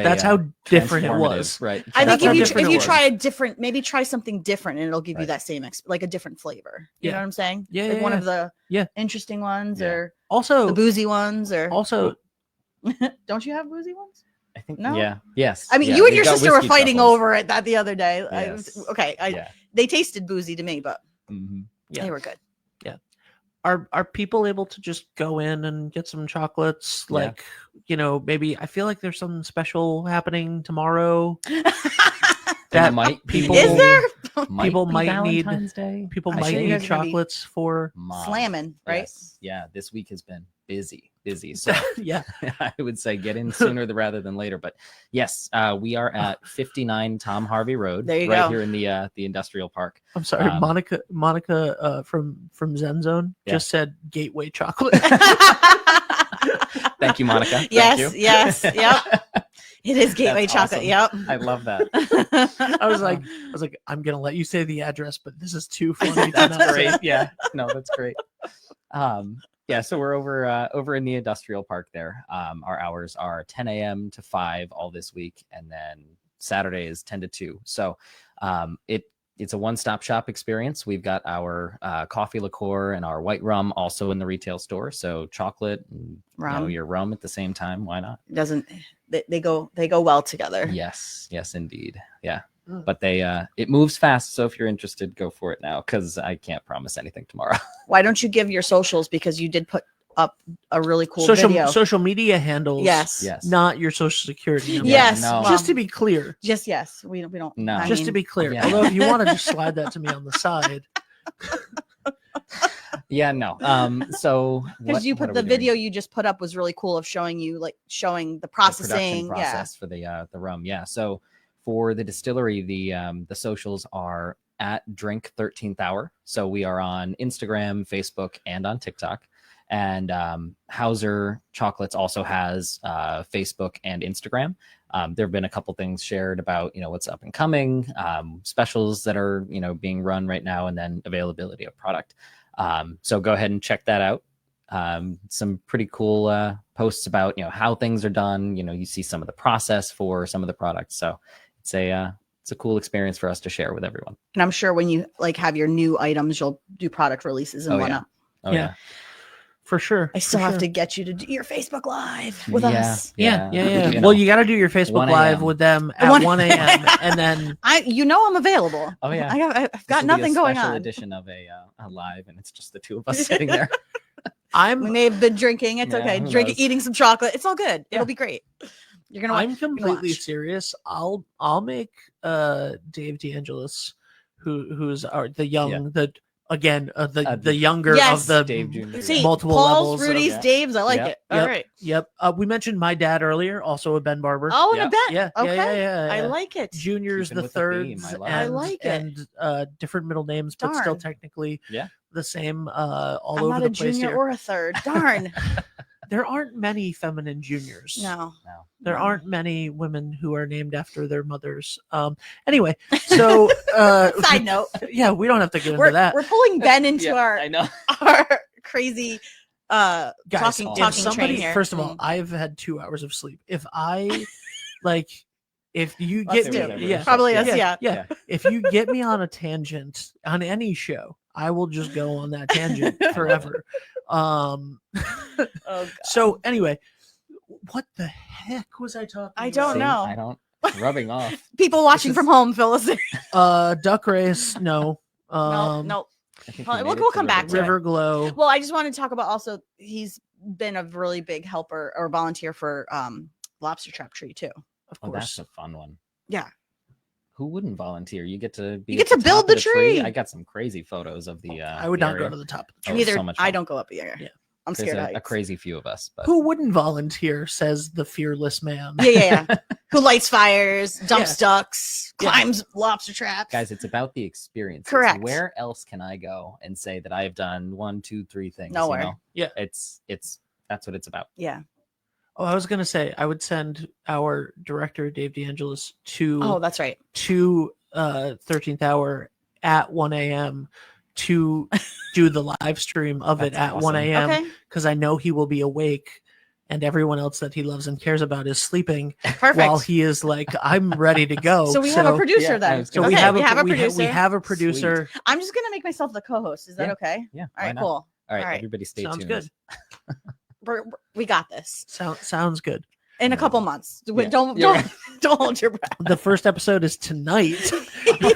different it was. Right. I think That's how if different it you was. try maybe try something different, and it'll give you Right. that same like a different flavor. You Yeah. know what I'm saying? Yeah, Like yeah, one yeah. of the Yeah. interesting ones, Yeah. or Also, the boozy ones, or also, don't you have boozy ones? I think No? yeah. Yes. I mean, yeah, you and we've your got sister were whiskey fighting truffles. over it the other day. Yes. Yeah. They tasted boozy to me, but Mhm. Yeah. they were good. are people able to just go in and get some chocolates? Yeah. Like, maybe I feel like there's something special happening tomorrow. That might be- people Is there? people be might need Valentine's Day. people I'm might sure you need guys are gonna be chocolates for Mom. Slamming, right? Yes. Yeah, this week has been busy. So yeah. I would say get in sooner rather than later. But yes, we are at 59 Tom Harvey Road, There you right go. here in the industrial park. I'm sorry, Um, Monica from Zen Zone Yeah. just said Gateway Chocolate. Thank you, Monica. Thank Yes, you. yes, yep. It is Gateway That's Chocolate. awesome. Yep. I love that. I was like, I'm gonna let you say the address, but this is too funny. to That's not great. say. Yeah, no, that's great. Yeah, so we're over in the industrial park there. Our hours are 10 a.m. to 5 all this week, and then Saturday is 10 to 2. So it's a one-stop shop experience. We've got our coffee liqueur and our white rum also in the retail store. So chocolate and Rum. your rum at the same time. Why not? They go well together. Yes, indeed. Yeah. Mm. But it moves fast. So if you're interested, go for it now, because I can't promise anything tomorrow. Why don't you give your socials, because you did put up a really cool video. social media handles. Yes. Yes. Not your social security number. Yes. no. Just to be clear. Just yes. We don't. No. I Just to mean, be clear. yeah. Although if you want to just slide that to me on the side. Yeah, no. So because you put the video you just put up was really cool, of showing the processing. production process for the rum. Yeah. So for the distillery, the socials are at Drink 13th Hour. So we are on Instagram, Facebook, and on TikTok. And Hauser Chocolates also has Facebook and Instagram. There have been a couple things shared about what's up and coming, specials that are being run right now, and then availability of product. So go ahead and check that out. Some pretty cool posts about how things are done. You see some of the process for some of the products. So it's a cool experience for us to share with everyone. And I'm sure when you have your new items, you'll do product releases and Oh, yeah. whatnot. Oh Yeah. For sure. I still for have sure. to get you to do your Facebook Live with Yeah. us. Yeah. Well, you got to do your Facebook 1 Live a.m. with them at 1 1 a.m. and then I'm available. Oh yeah. I've This got will be nothing a going special on. edition of a live, and it's just the two of us sitting there. We I'm may have been drinking. It's Yeah, okay. who Drinking, knows? eating some chocolate. It's all good. Yeah. It'll be great. You're gonna. I'm completely watch. serious. I'll make Dave DeAngelis, who's the young the younger Yes. of the Dave Jr. See, multiple Paul's, levels of- Rudy's, yeah. Dave's. I like Yep. it. All Yep. right. Yep. We mentioned my dad earlier, also a Ben Barber. Oh, and Yeah. a bet. yeah. Okay. Yeah. I like it. Juniors, Keeping the with the theme. thirds, I love it. I and like it. and different middle names, but still Darn. technically Yeah. the same all I'm over not the a place junior here. or a third. Darn. there aren't many feminine juniors. No. There No. aren't many women who are named after their mothers. Anyway, so Side note. yeah, we don't have to get into We're that. pulling Ben into I know. our crazy Guys, talking if somebody, train here. first of all, I've had 2 hours of sleep. If I like, if you Us get too. me, yeah, Probably us, yeah, yeah. If you get me on a tangent on any show, I will just go on that tangent forever. Oh, God. So anyway, what the heck was I talking? I don't about? know. I don't. Rubbing off. People watching from home, Phyllis. Duck race, no. No. I think Well, we made we'll it to come back to it. River Glow. Well, I just want to talk about also he's been a really big helper or volunteer for Lobster Trap Tree too. Of Oh, that's course. a fun one. Yeah. Who wouldn't volunteer? You get to be. You at get to the build top of the tree. I got some crazy photos of the. I would the not go area. to the top of the Oh, tree. it's Neither so much I fun. don't go up either. Yeah. I'm There's scared of a heights. crazy few of us, but Who wouldn't volunteer, says the fearless man. Yeah. Who lights fires, dumps Yeah. ducks, Yeah. climbs lobster traps. guys, it's about the experience. Correct. Where else can I go and say that I have done 1, 2, 3 things? Nowhere. You know? Yeah. It's that's what it's about. Yeah. Oh, I was gonna say I would send our director Dave DeAngelis Oh, that's right. to 13th hour at 1 a.m. to do the live stream of it That's at 1 awesome. a.m. Okay. because I know he will be awake and everyone else that he loves and cares about is sleeping Perfect. while he is like, I'm ready to go. so we have a producer Yeah, I then. was So gonna we Okay, have we have a we producer. we have a producer. I'm just gonna make myself the co-host. Is that Yeah. okay? Yeah. All why right, not? cool. All right, All right. everybody stay Sounds tuned. good. We got this Sounds good. in a Yeah. couple months. Yeah. Don't You're right. don't hold your breath. The first episode is tonight.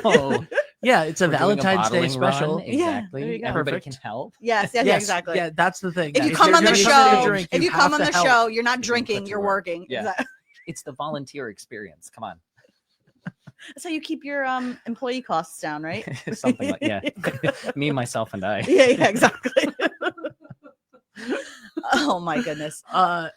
Oh, Yeah, it's a we're doing Valentine's Day bottling run. special. Yeah, Exactly. there you go. Everybody Perfect. can help. Yes, Yes, exactly. Yeah, that's the thing. If you If come you're on the gonna come to show, drink, if you have come on to the help. show, you're not You drinking, put to you're work. working. Yeah. Exactly. It's the volunteer experience. Come on. That's how you keep your employee costs down, right? Something like me, myself, and I. Yeah, exactly. Oh my goodness. Oh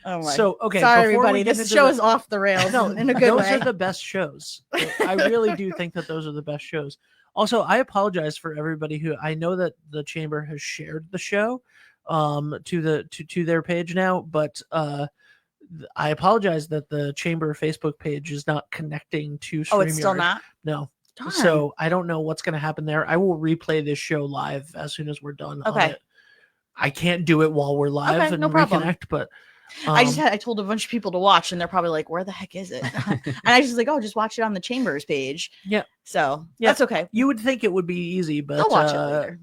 my. So okay, Sorry, before we everybody. get This into show the- is off the rails No, in a good those way. are the best shows. I really do think that those are the best shows. Also, I apologize for everybody who I know that the chamber has shared the show to their page now, but I apologize that the chamber Facebook page is not connecting to StreamYard. Oh, it's still not? No. Darn. So I don't know what's going to happen there. I will replay this show live as soon as we're done. on Okay. it. I can't do it while we're live Okay, and no problem. reconnect, but I told a bunch of people to watch, and they're probably like, "Where the heck is it?" And I just like, "Oh, just watch it on the Chambers page." Yeah. So Yeah. that's okay. you would think it would be easy, but I'll watch it later.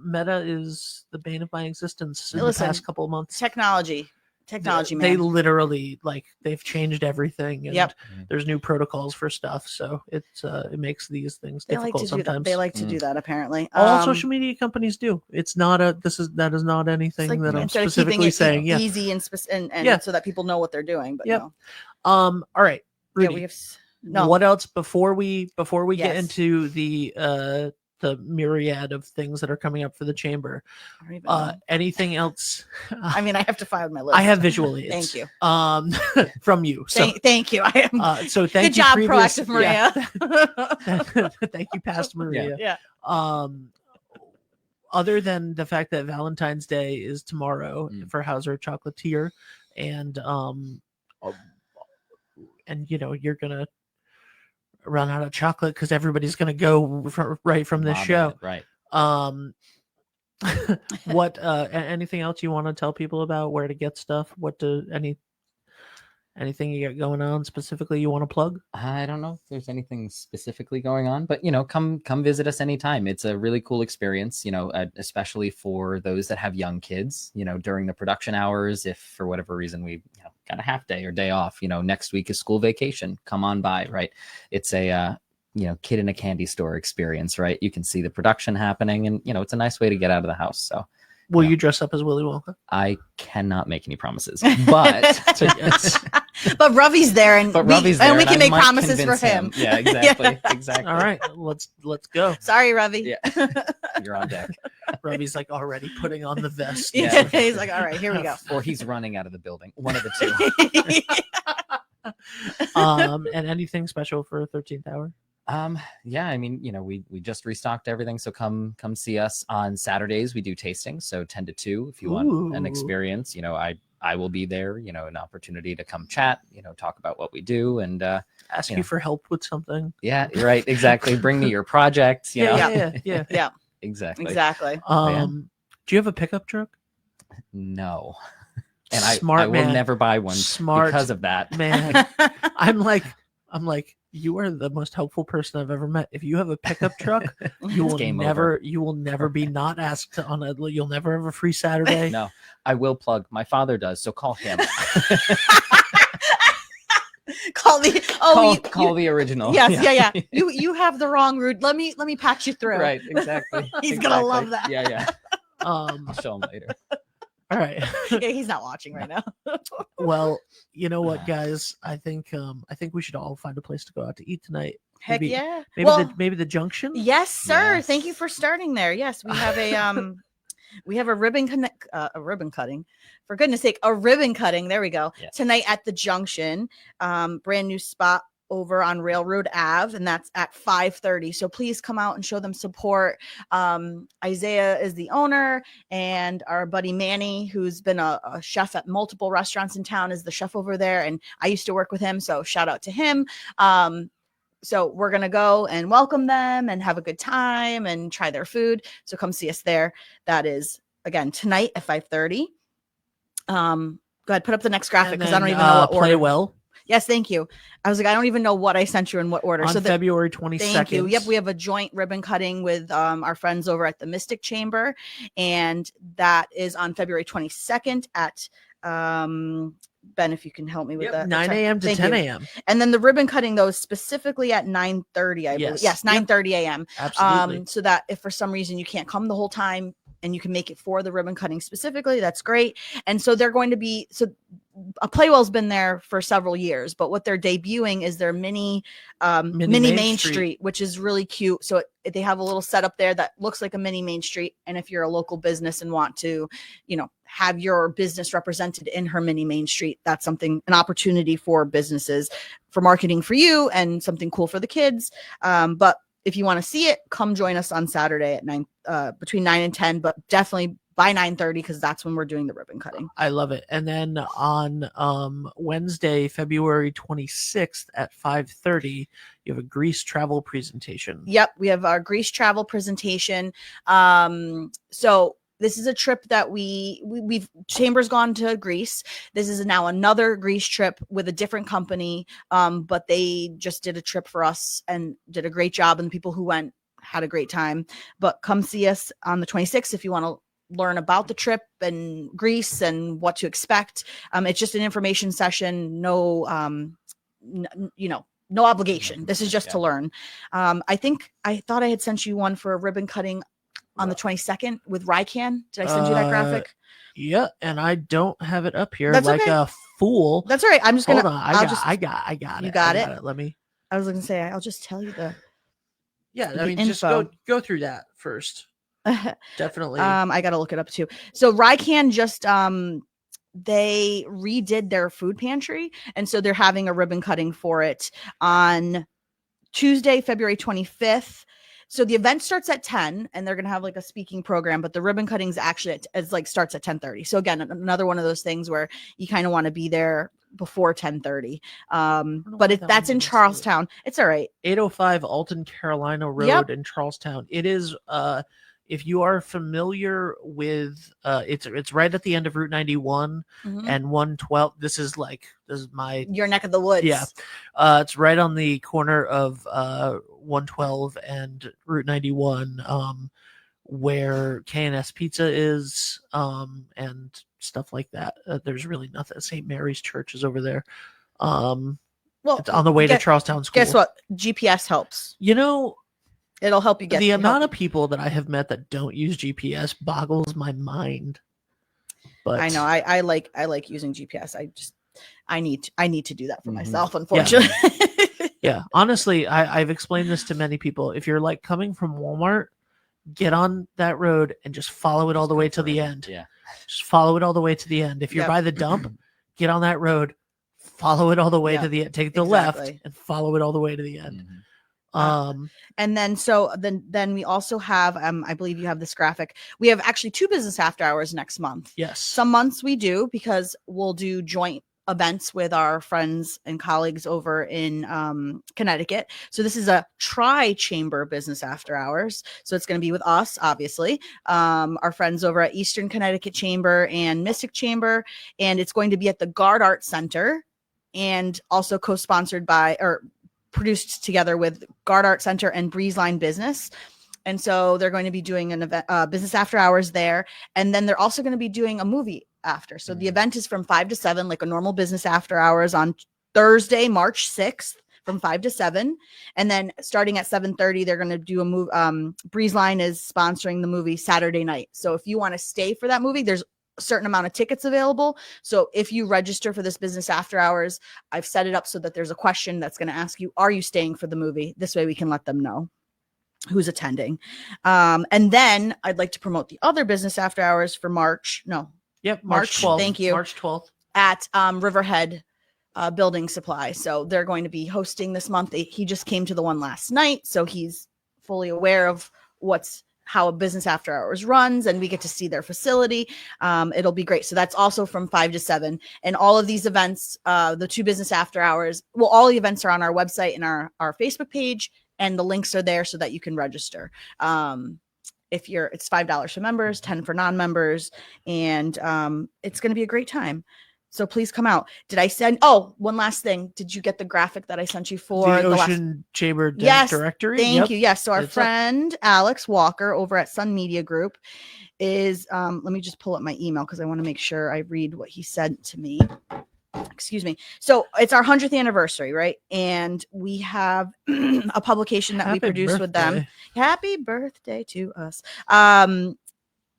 Meta is the bane of my existence in Listen, the past couple of months. Technology, They man. literally they've changed everything. And Yep. There's new protocols for stuff, so it makes these things They like difficult to do that. sometimes. They like to do that. Apparently, All social media companies do. It's not that is not anything it's like that I'm instead of specifically keeping it saying. Yeah. easy and Yeah. so that people know what they're doing. But Yep. no. All right. Yeah, Ruedi, we have no. What else before we get Yes. into the myriad of things that are coming up for the chamber? I don't even know. Anything else? I mean, I have to find my list. I have visual aids. Thank you. From you. So Thank you. I am. so thank Good you, job, previous- proactive Maria. Yeah. Thank you, past Maria. Yeah. Other than the fact that Valentine's Day is tomorrow for Hauser Chocolatier, and you're gonna run out of chocolate because everybody's gonna go right from this Mobbing show. it, right. What anything else you want to tell people about where to get stuff? Anything you got going on specifically you want to plug? I don't know if there's anything specifically going on, but come visit us anytime. It's a really cool experience, especially for those that have young kids, during the production hours. If for whatever reason we got a half day or day off, next week is school vacation, come on by, right? It's a kid in a candy store experience, right? You can see the production happening, and it's a nice way to get out of the house. So Will you dress up as Willy Wonka? I cannot make any promises, but But Ravi's there, and Ravi's there, we and can I make might promises for convince him. Yeah, exactly. Exactly. All right, let's go. Sorry, Ravi. Yeah. You're on deck. Robbie's like already putting on the vest. Yeah. He's like, all right, here we go. Or he's running out of the building. One of the two. And anything special for 13th hour? Yeah, I mean, we just restocked everything, so come see us on Saturdays. We do tastings, so 10 to 2 if you want an Ooh. experience. I will be there, an opportunity to come chat, talk about what we do and Ask you for help with something. yeah, right, exactly. Bring me your projects, you know. Yeah. Exactly. Do you have a pickup truck? No. And Smart I will man. never buy one Smart because of that. man. I'm like, you are the most helpful person I've ever met. If you have a pickup truck, you will never be not asked you'll never have a free Saturday. No, I will plug. My father does, so call him. Call the original. Yes, yeah. You have the wrong route. Let me patch you through. Right, exactly. He's gonna love that. Yeah. I'll show him later. All right. Yeah, he's not watching right now. Well, you know what, guys? I think we should all find a place to go out to eat tonight. Heck yeah. Maybe the Junction. Yes, sir. Yes. Thank you for starting there. Yes, we have a ribbon cutting. For goodness sake, a ribbon cutting. There we go. Yes. Tonight at the Junction, brand new spot over on Railroad Ave, and that's at 5:30. So please come out and show them support. Isaiah is the owner, and our buddy Manny, who's been a chef at multiple restaurants in town, is the chef over there. And I used to work with him, so shout out to him. So we're going to go and welcome them and have a good time and try their food. So come see us there. That is, again, tonight at 5:30. Go ahead, put up the next graphic because I don't even know what Play order. well. Yes, thank you. I was like, I don't even know what I sent you in what order. On So February 22nd. Thank you. Yep, we have a joint ribbon cutting with our friends over at the Mystic Chamber, and that is on February 22nd at Ben, if you can help me with that. 9 a.m. to 10 a.m. And then the ribbon cutting, though, is specifically at 9:30, I believe. Yes, 9:30 a.m. Absolutely. So that if for some reason you can't come the whole time and you can make it for the ribbon cutting specifically, that's great. And so they're going to be, so a Playwell's been there for several years, but what they're debuting is their mini Main Street, which is really cute. So they have a little setup there that looks like a mini Main Street. And if you're a local business and want to, have your business represented in her mini Main Street, that's an opportunity for businesses for marketing for you and something cool for the kids. But if you want to see it, come join us on Saturday at between 9 and 10, but definitely by 9:30 because that's when we're doing the ribbon cutting. I love it. And then on Wednesday, February 26th at 5:30, you have a Greece travel presentation. Yep, we have our Greece travel presentation. So this is a trip that we've Chamber's gone to Greece. This is now another Greece trip with a different company. But they just did a trip for us and did a great job. And the people who went had a great time. But come see us on the 26th if you want to learn about the trip and Greece and what to expect. It's just an information session. No, no obligation. This is just to learn. I thought I had sent you one for a ribbon cutting on the 22nd with Rycan. Did I send you that graphic? Yeah, and I don't have it up here. That's like okay. a fool. That's all right. I'm just gonna. Hold on. I got it. You got it. Let me. I was gonna say I'll just tell you the. Yeah, the I mean, info. just go through that first. Definitely. I gotta look it up too. So Rycan just they redid their food pantry, and so they're having a ribbon cutting for it on Tuesday, February 25th. So the event starts at 10 and they're going to have like a speaking program, but the ribbon cutting is actually starts at 10:30. So again, another one of those things where you kind of want to be there before 10:30. But that's in Charlestown. It's all right. 805 Alton Carolina Road in Charlestown. It is if you are familiar with it's right at the end of Route 91 and 112. This is your neck of the woods. Yeah. It's right on the corner of 112 and Route 91, where K&S Pizza is, and stuff like that. There's really nothing. St. Mary's Church is over there. Well, it's on the way to Charlestown School. Guess what? GPS helps. It'll help you get the amount of people that I have met that don't use GPS boggles my mind. But I know I like using GPS. I need to do that for myself, unfortunately. Yeah. Honestly, I've explained this to many people. If you're like coming from Walmart, get on that road and just follow it all the way to the end. Yeah. Just follow it all the way to the end. If you're by the dump, get on that road, follow it all the way to the end. Take the left and follow it all the way to the end. And then we also have, I believe you have this graphic. We have actually 2 business after hours next month. Yes. Some months we do because we'll do joint events with our friends and colleagues over in Connecticut. So this is a tri-chamber business after hours. So it's going to be with us, obviously, our friends over at Eastern Connecticut Chamber and Mystic Chamber. And it's going to be at the Gard Art Center, and also co-sponsored by, or produced together with Gard Art Center and Breeze Line Business. And so they're going to be doing an event, business after hours there. And then they're also going to be doing a movie after. So the event is from 5 to 7, like a normal business after hours on Thursday, March 6th from 5 to 7. And then starting at 7:30, they're going to do a movie. Breeze Line is sponsoring the movie Saturday night. So if you want to stay for that movie, there's a certain amount of tickets available. So if you register for this business after hours, I've set it up so that there's a question that's going to ask you, are you staying for the movie? This way we can let them know who's attending. And then I'd like to promote the other business after hours for March. No. Yep. March 12th. Thank you. March 12th. At Riverhead Building Supply. So they're going to be hosting this month. He just came to the one last night, so he's fully aware of how a business after hours runs, and we get to see their facility. It'll be great. So that's also from 5 to 7. And all of these events, the 2 business after hours, well, all the events are on our website and our Facebook page, and the links are there so that you can register. It's $5 for members, 10 for non-members, and it's going to be a great time. So please come out. Did I send? Oh, one last thing. Did you get the graphic that I sent you for the Ocean Chamber directory? Thank you. Yes. So our friend Alex Walker over at Sun Media Group is, let me just pull up my email because I want to make sure I read what he said to me. Excuse me. So it's our 100th anniversary, right? And we have a publication that we produced with them. Happy birthday to us.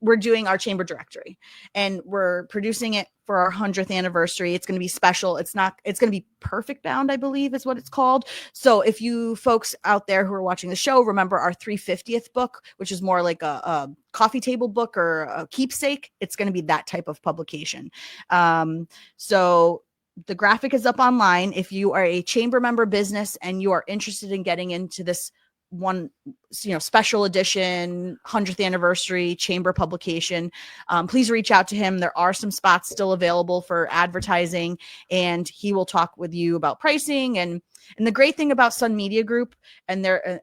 We're doing our chamber directory, and we're producing it for our 100th anniversary. It's going to be special. It's going to be perfect bound, I believe is what it's called. So if you folks out there who are watching the show, remember our 350th book, which is more like a coffee table book or a keepsake. It's going to be that type of publication. So the graphic is up online. If you are a chamber member business and you are interested in getting into this one, special edition 100th anniversary chamber publication, please reach out to him. There are some spots still available for advertising, and he will talk with you about pricing. And the great thing about Sun Media Group and their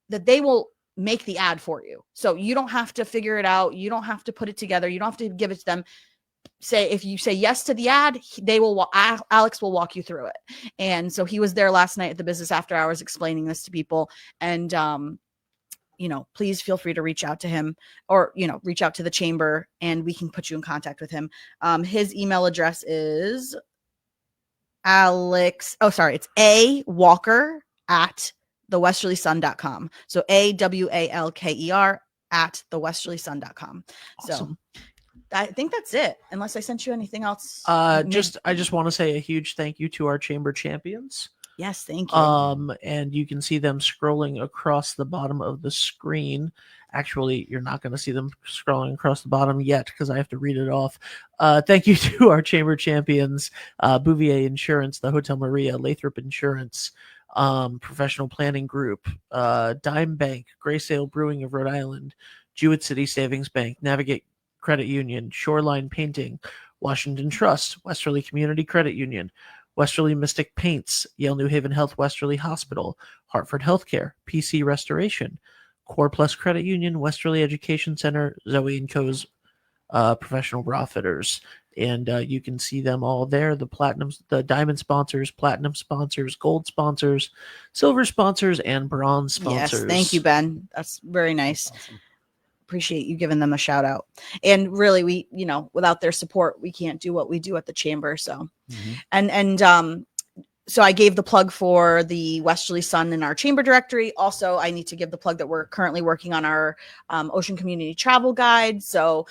that they will make the ad for you. So you don't have to figure it out. You don't have to put it together. You don't have to give it to them. If you say yes to the ad, Alex will walk you through it. And so he was there last night at the business after hours explaining this to people. And, please feel free to reach out to him, or, reach out to the chamber and we can put you in contact with him. His email address is it's awalker@thewesterlysun.com. So AWALKER@thewesterlysun.com. Awesome. So I think that's it, unless I sent you anything else. I just want to say a huge thank you to our chamber champions. Yes, thank you. And you can see them scrolling across the bottom of the screen. Actually, you're not going to see them scrolling across the bottom yet because I have to read it off. Thank you to our chamber champions, Bouvier Insurance, the Hotel Maria, Lathrop Insurance, Professional Planning Group, Dime Bank, Gray Sale Brewing of Rhode Island, Jewett City Savings Bank, Navigate Credit Union, Shoreline Painting, Washington Trust, Westerly Community Credit Union, Westerly Mystic Paints, Yale New Haven Health Westerly Hospital, Hartford Healthcare, PC Restoration, Core Plus Credit Union, Westerly Education Center, Zoe & Co.'s Professional Bra Fitters. And you can see them all there. The diamond sponsors, platinum sponsors, gold sponsors, silver sponsors, and bronze sponsors. Yes, thank you, Ben. That's very nice. Awesome. Appreciate you giving them a shout out. And really, we, without their support, we can't do what we do at the chamber. So, so I gave the plug for the Westerly Sun in our chamber directory. Also, I need to give the plug that we're currently working on our Ocean Community Travel Guide. So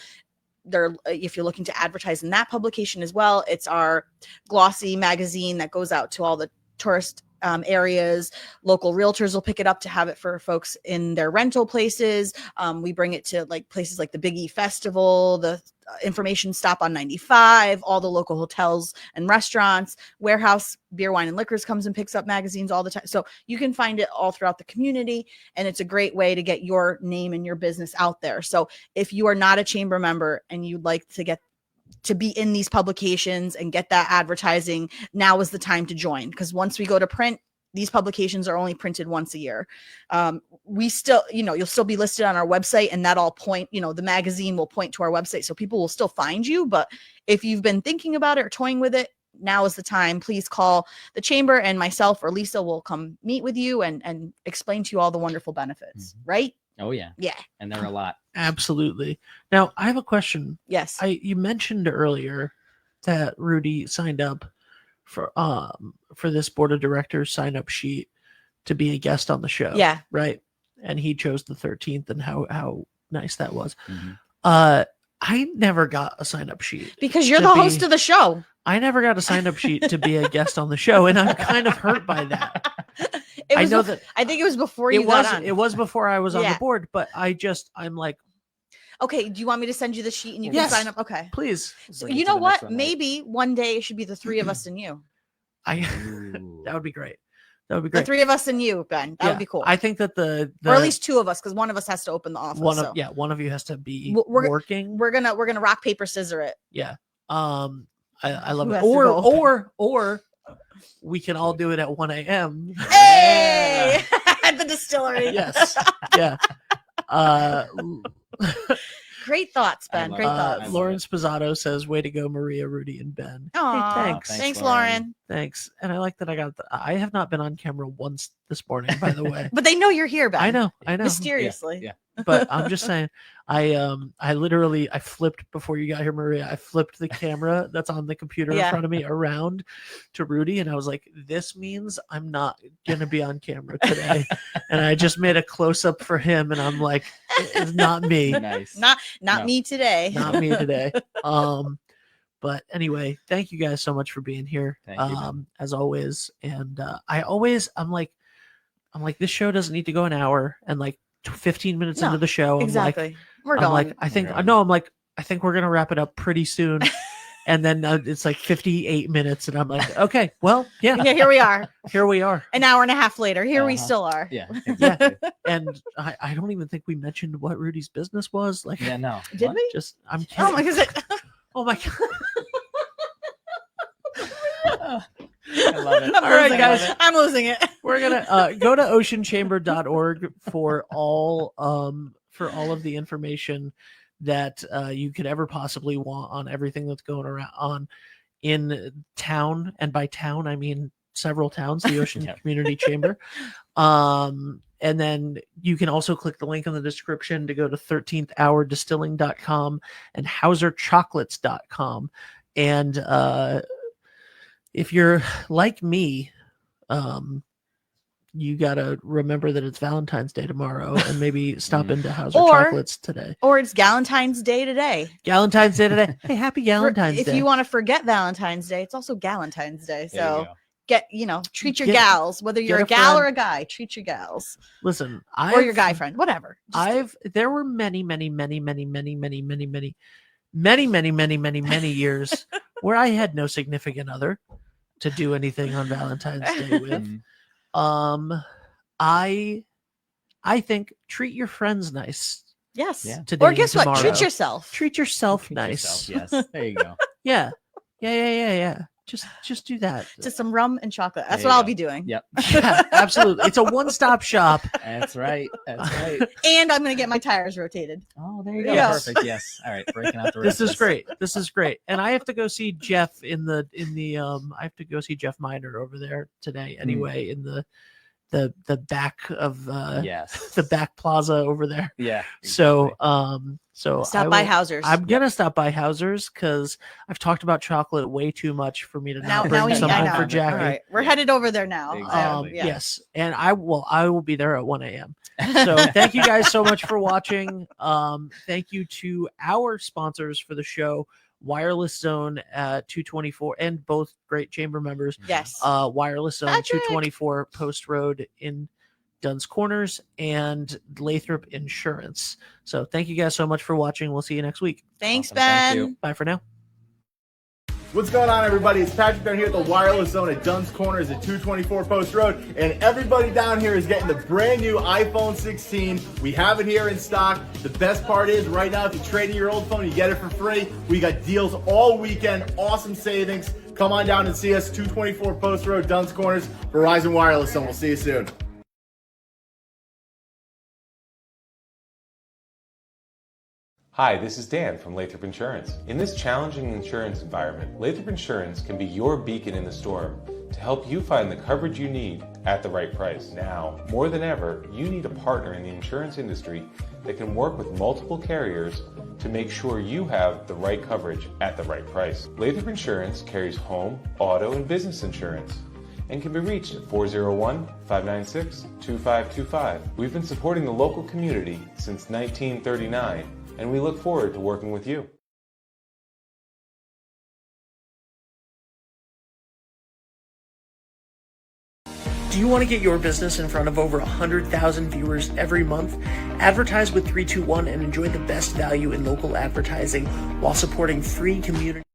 if you're looking to advertise in that publication as well, it's our glossy magazine that goes out to all the tourist areas. Local realtors will pick it up to have it for folks in their rental places. We bring it to like places like the Big E Festival, the information stop on 95, all the local hotels and restaurants. Warehouse Beer, Wine, and Liquors comes and picks up magazines all the time. So you can find it all throughout the community, and it's a great way to get your name and your business out there. So if you are not a chamber member and you'd like to get to be in these publications and get that advertising, now is the time to join, because once we go to print, these publications are only printed once a year. We still, you'll still be listed on our website, and that all point, the magazine will point to our website, so people will still find you. But if you've been thinking about it or toying with it, now is the time. Please call the chamber, and myself or Lisa will come meet with you and explain to you all the wonderful benefits. Right? Oh yeah. Yeah. And there are a lot. Absolutely. Now, I have a question. Yes. You mentioned earlier that Ruedi signed up for this board of directors sign up sheet to be a guest on the show. Yeah. Right. And he chose the 13th, and how nice that was. Mm-hmm. I never got a sign up sheet because you're the host of the show. I never got a sign up sheet to be a guest on the show, and I'm kind of hurt by that. I know that I think it was before you got on. It was before I was on the board, but I'm like, okay, do you want me to send you the sheet and you can sign up? Okay. Please. So you know what? Maybe one day it should be the three of us and you. That would be great. That would be great. The three of us and you, Ben. That would be cool. I think that the or at least two of us, because one of us has to open the office. One of you has to be working. We're gonna rock, paper, scissor it. Yeah. I love it. Or we can all do it at 1 a.m. Hey, at the distillery. Yes. Yeah. Great thoughts, Ben. Great thoughts. Lauren Spizzato says, "Way to go, Maria, Ruedi, and Ben." Aww, hey, thanks. Thanks, Lauren. Thanks. And I like that I have not been on camera once this morning, by the way. But they know you're here, Ben. I know. Mysteriously. Yeah. But I'm just saying, I literally flipped before you got here, Maria. I flipped the camera that's on the computer in front of me around to Ruedi, and I was like, "This means I'm not gonna be on camera today." And I just made a close up for him, and I'm like, "It's not me. Nice. Not me today. Not me today." But anyway, thank you guys so much for being here. Thank you, as always. And I'm like, this show doesn't need to go an hour, and like 15 minutes into the show, exactly. I'm like, I think we're gonna wrap it up pretty soon. And then it's like 58 minutes, and I'm like, okay, well, yeah, here we are. Here we are. An hour and a half later, here we still are. Yeah, exactly. And I don't even think we mentioned what Ruedi's business was. Like, yeah, no, did we? I'm kidding. Oh my god. Oh my god. I love it. All right, guys. I'm losing it. We're gonna go to oceanchamber.org for all of the information that you could ever possibly want on everything that's going on in town, and by town I mean several towns, the Ocean Community Chamber. And then you can also click the link in the description to go to 13thhourdistilling.com and hauserchocolates.com. And if you're like me, you got to remember that it's Valentine's Day tomorrow, and maybe stop into Hauser Chocolates today. Or it's Galentine's Day today. Galentine's Day today. Hey, happy Galentine's Day. If you want to forget Valentine's Day, it's also Galentine's Day. So treat your Get- gals, whether you're get a a gal or friend. a guy, treat your gals. Listen, Or your guy friend, whatever. There were many years where I had no significant other to do anything on Valentine's Day with. I think treat your friends nice. Yes. Yeah. Today Or guess and what? tomorrow. Treat yourself. Treat yourself Treat nice. yourself, yes, there you go. Yeah. Just do that. To some rum and chocolate. That's There what you I'll go. be doing. Yep, Yeah, absolutely. It's a one-stop shop. that's right. That's right. And I'm going to get my tires rotated. Oh, there you go. Yes. Perfect. Yes. All right, breaking out the This is recipes. great. And I have to go see Jeff in the I have to go see Jeff Miner over there today anyway, in the back of Yes. the back plaza over there. Yeah. So exactly. Stop by Hauser's. I'm gonna stop by Hauser's because I've talked about chocolate way too much for me to now not we bring some I home know. for Jackie. All right. We're headed over there now. Exactly. Yeah. Yes, and I will be there at 1 a.m. So thank you guys so much for watching. Thank you to our sponsors for the show, Wireless Zone at 224, and both great chamber members. Yes. Wireless Zone Patrick. 224 Post Road in Dunn's Corners, and Lathrop Insurance. So thank you guys so much for watching. We'll see you next week. Thanks, Awesome. Ben. Thank you. Bye for now. What's going on, everybody? It's Patrick down here at the Wireless Zone at Dunn's Corners at 224 Post Road, and everybody down here is getting the brand new iPhone 16. We have it here in stock. The best part is right now, if you trade in your old phone, you get it for free. We got deals all weekend, awesome savings. Come on down and see us, 224 Post Road, Dunn's Corners, Verizon Wireless Zone. We'll see you soon. Hi, this is Dan from Lathrop Insurance. In this challenging insurance environment, Lathrop Insurance can be your beacon in the storm to help you find the coverage you need at the right price. Now, more than ever, you need a partner in the insurance industry that can work with multiple carriers to make sure you have the right coverage at the right price. Lathrop Insurance carries home, auto, and business insurance and can be reached at 401-596-2525. We've been supporting the local community since 1939, and we look forward to working with you. Do you want to get your business in front of over 100,000 viewers every month? Advertise with 321 and enjoy the best value in local advertising while supporting free community.